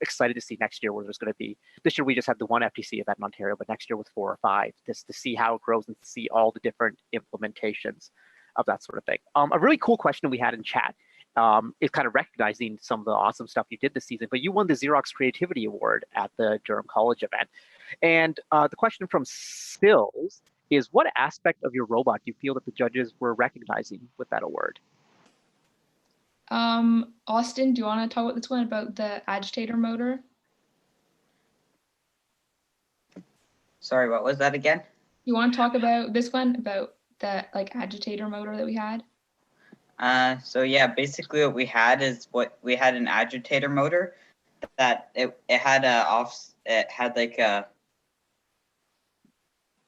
excited to see next year where there's going to be, this year we just had the one FTC event in Ontario, but next year with 4 or 5, just to see how it grows and see all the different implementations of that sort of thing. A really cool question we had in chat is kind of recognizing some of the awesome stuff you did this season, but you won the Xerox Creativity Award at the Durham College event. And the question from Stills is, what aspect of your robot do you feel that the judges were recognizing with that award? Austin, do you want to talk about this one, about the agitator motor? Sorry, what was that again? You want to talk about this one, about the agitator motor that we had? So yeah, basically what we had is an agitator motor that it had like a,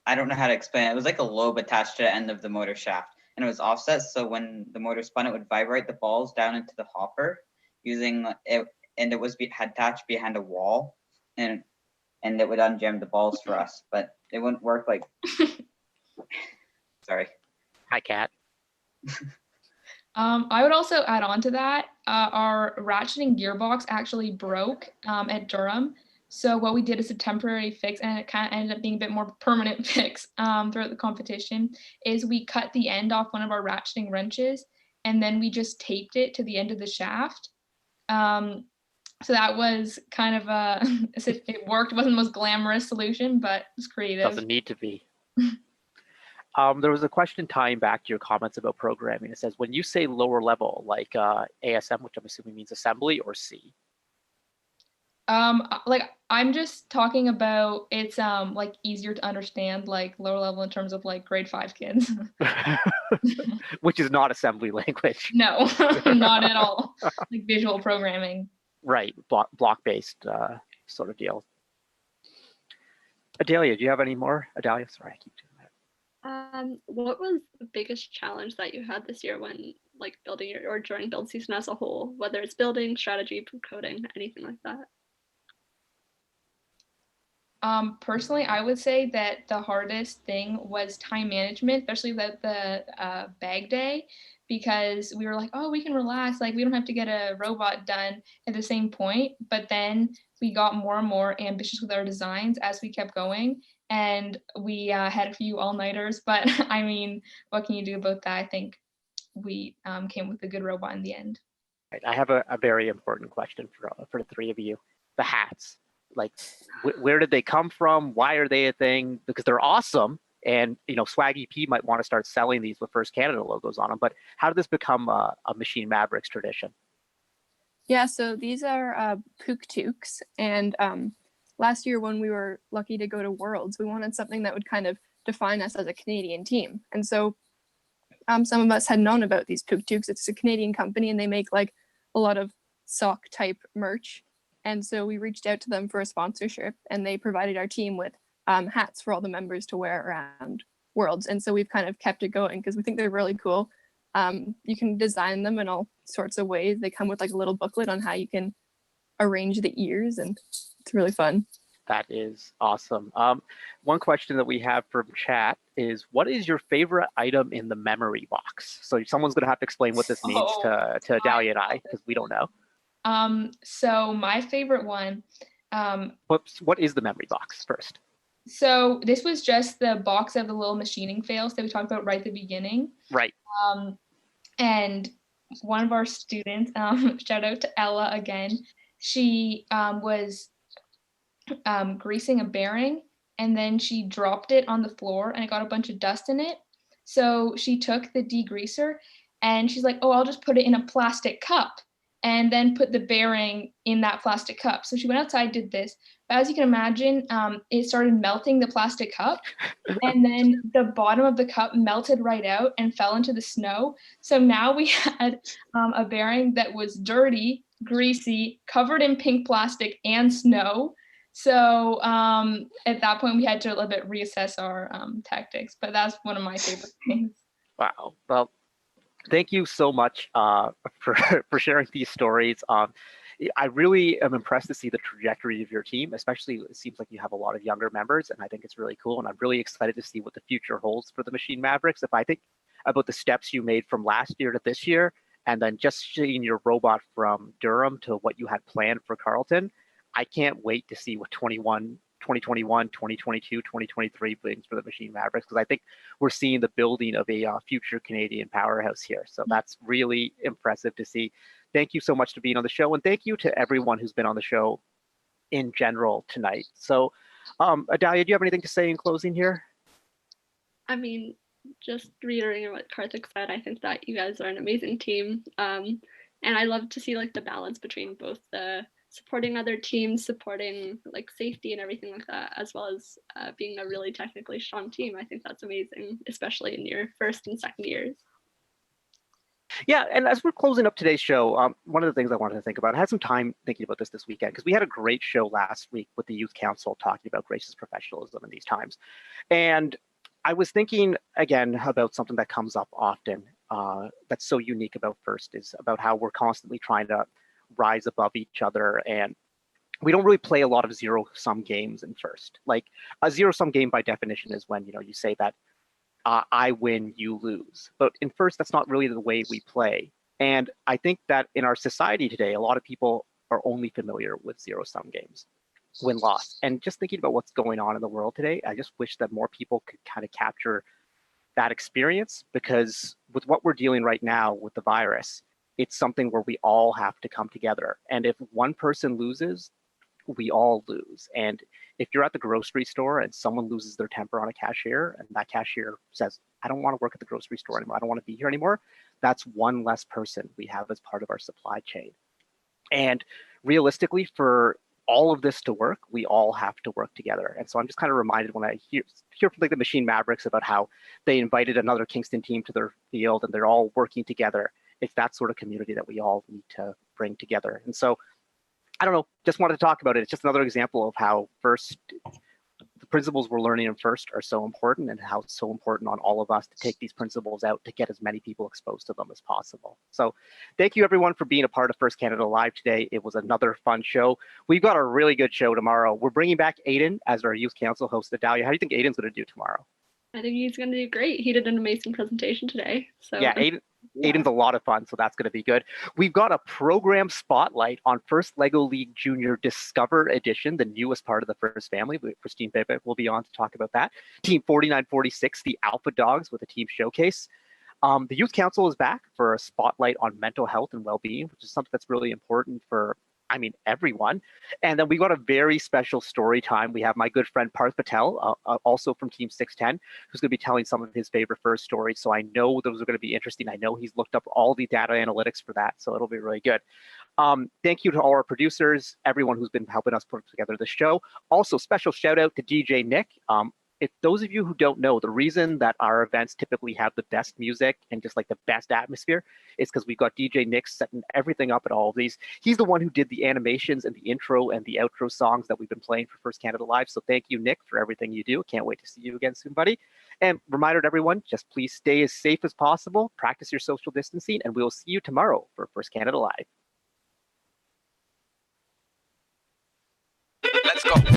I don't know how to explain it. It was like a lobe attached to the end of the motor shaft, and it was offset. So when the motor spun, it would vibrate the balls down into the hopper using it, and it was had attached behind a wall, and it would unjam the balls for us, but it wouldn't work like. Sorry. Hi, Kat. I would also add on to that, our ratcheting gearbox actually broke at Durham. So what we did as a temporary fix, and it kind of ended up being a bit more permanent fix throughout the competition, is we cut the end off one of our ratcheting wrenches, and then we just taped it to the end of the shaft. So that was kind of it worked. It wasn't the most glamorous solution, but it was creative. Doesn't need to be. There was a question tying back to your comments about programming. It says, when you say lower level, like ASM, which I'm assuming means assembly, or C? I'm just talking about it's easier to understand, like lower level in terms of like grade 5 kids. Which is not assembly language. No, not at all. Like visual programming. Right, block-based sort of deal. Adalia, do you have any more? Adalia, sorry, I keep doing that. What was the biggest challenge that you had this year when building or during build season as a whole, whether it's building, strategy, coding, anything like that? Personally, I would say that the hardest thing was time management, especially the bag day, because we were like, oh, we can relax, like we don't have to get a robot done at the same point. But then we got more and more ambitious with our designs as we kept going, and we had a few all-nighters. But I mean, what can you do about that? I think we came with a good robot in the end. Right. I have a very important question for the three of you. The hats. Like, where did they come from? Why are they a thing? Because they're awesome. And, Swaggy P might want to start selling these with First Canada logos on them. But how did this become a Machine Mavericks tradition? Yeah, so these are Pook Toques. And last year when we were lucky to go to Worlds, we wanted something that would kind of define us as a Canadian team. And so some of us had known about these Pook Toques. It's a Canadian company, and they make like a lot of sock type merch. And so we reached out to them for a sponsorship, and they provided our team with hats for all the members to wear around Worlds. And so we've kind of kept it going because we think they're really cool. You can design them in all sorts of ways. They come with like a little booklet on how you can arrange the ears, and it's really fun. That is awesome. One question that we have from chat is, what is your favorite item in the memory box? So someone's going to have to explain what this means to Adalia and I, because we don't know. So my favorite one. What is the memory box first? So this was just the box of the little machining fails that we talked about right at the beginning. Right. And one of our students, shout out to Ella again, she was greasing a bearing, and then she dropped it on the floor and it got a bunch of dust in it. So she took the degreaser and she's like, oh, I'll just put it in a plastic cup and then put the bearing in that plastic cup. So she went outside, did this. But as you can imagine, it started melting the plastic cup. And then the bottom of the cup melted right out and fell into the snow. So now we had a bearing that was dirty, greasy, covered in pink plastic and snow. So at that point, we had to a little bit reassess our tactics. But that's one of my favorite things. Wow. Well, thank you so much for sharing these stories. I really am impressed to see the trajectory of your team, especially it seems like you have a lot of younger members, and I think it's really cool. And I'm really excited to see what the future holds for the Machine Mavericks. If I think about the steps you made from last year to this year, and then just seeing your robot from Durham to what you had planned for Carleton, I can't wait to see what 2021, 2022, 2023 brings for the Machine Mavericks, because I think we're seeing the building of a future Canadian powerhouse here. So that's really impressive to see. Thank you so much for being on the show, and thank you to everyone who's been on the show in general tonight. So Adalia, do you have anything to say in closing here? I mean, just reiterating what Karthik said, I think that you guys are an amazing team. And I love to see like the balance between both the supporting other teams, supporting like safety and everything like that, as well as being a really technically strong team. I think that's amazing, especially in your first and second years. Yeah, and as we're closing up today's show, one of the things I wanted to think about, I had some time thinking about this weekend, because we had a great show last week with the Youth Council talking about gracious professionalism in these times. And I was thinking, again, about something that comes up often that's so unique about FIRST, is about how we're constantly trying to rise above each other. And we don't really play a lot of zero-sum games in FIRST. Like a zero-sum game by definition is when, you say that I win, you lose. But in FIRST, that's not really the way we play. And I think that in our society today, a lot of people are only familiar with zero-sum games, win-loss. And just thinking about what's going on in the world today, I just wish that more people could kind of capture that experience, because with what we're dealing right now with the virus, it's something where we all have to come together. And if one person loses, we all lose. And if you're at the grocery store and someone loses their temper on a cashier, and that cashier says, I don't want to work at the grocery store anymore, I don't want to be here anymore, that's one less person we have as part of our supply chain. And realistically, for all of this to work, we all have to work together. And so I'm just kind of reminded when I hear from like the Machine Mavericks about how they invited another Kingston team to their field and they're all working together. It's that sort of community that we all need to bring together. And so I don't know, just wanted to talk about it. It's just another example of how FIRST, the principles we're learning in FIRST are so important, and how it's so important on all of us to take these principles out to get as many people exposed to them as possible. So thank you everyone for being a part of FIRST Canada Live today. It was another fun show. We've got a really good show tomorrow. We're bringing back Aiden as our Youth Council host. Adalia, how do you think Aiden's going to do tomorrow? I think he's going to do great. He did an amazing presentation today. So yeah, Aiden's a lot of fun, so that's going to be good. We've got a program spotlight on FIRST LEGO League Junior Discover Edition, the newest part of the FIRST family. Christine Bebe will be on to talk about that. Team 4946, the Alpha Dogs, with a team showcase. The Youth Council is back for a spotlight on mental health and well-being, which is something that's really important for, everyone. And then we got a very special story time. We have my good friend Parth Patel, also from Team 610, who's going to be telling some of his favorite FIRST stories. So I know those are going to be interesting. I know he's looked up all the data analytics for that, so it'll be really good. Thank you to all our producers, everyone who's been helping us put together the show. Also, special shout out to DJ Nick. If those of you who don't know, the reason that our events typically have the best music and just like the best atmosphere is because we've got DJ Nick setting everything up at all of these. He's the one who did the animations and the intro and the outro songs that we've been playing for FIRST Canada Live. So thank you, Nick, for everything you do. Can't wait to see you again soon, buddy. And reminder to everyone, just please stay as safe as possible, practice your social distancing, and we'll see you tomorrow for FIRST Canada Live. Let's go.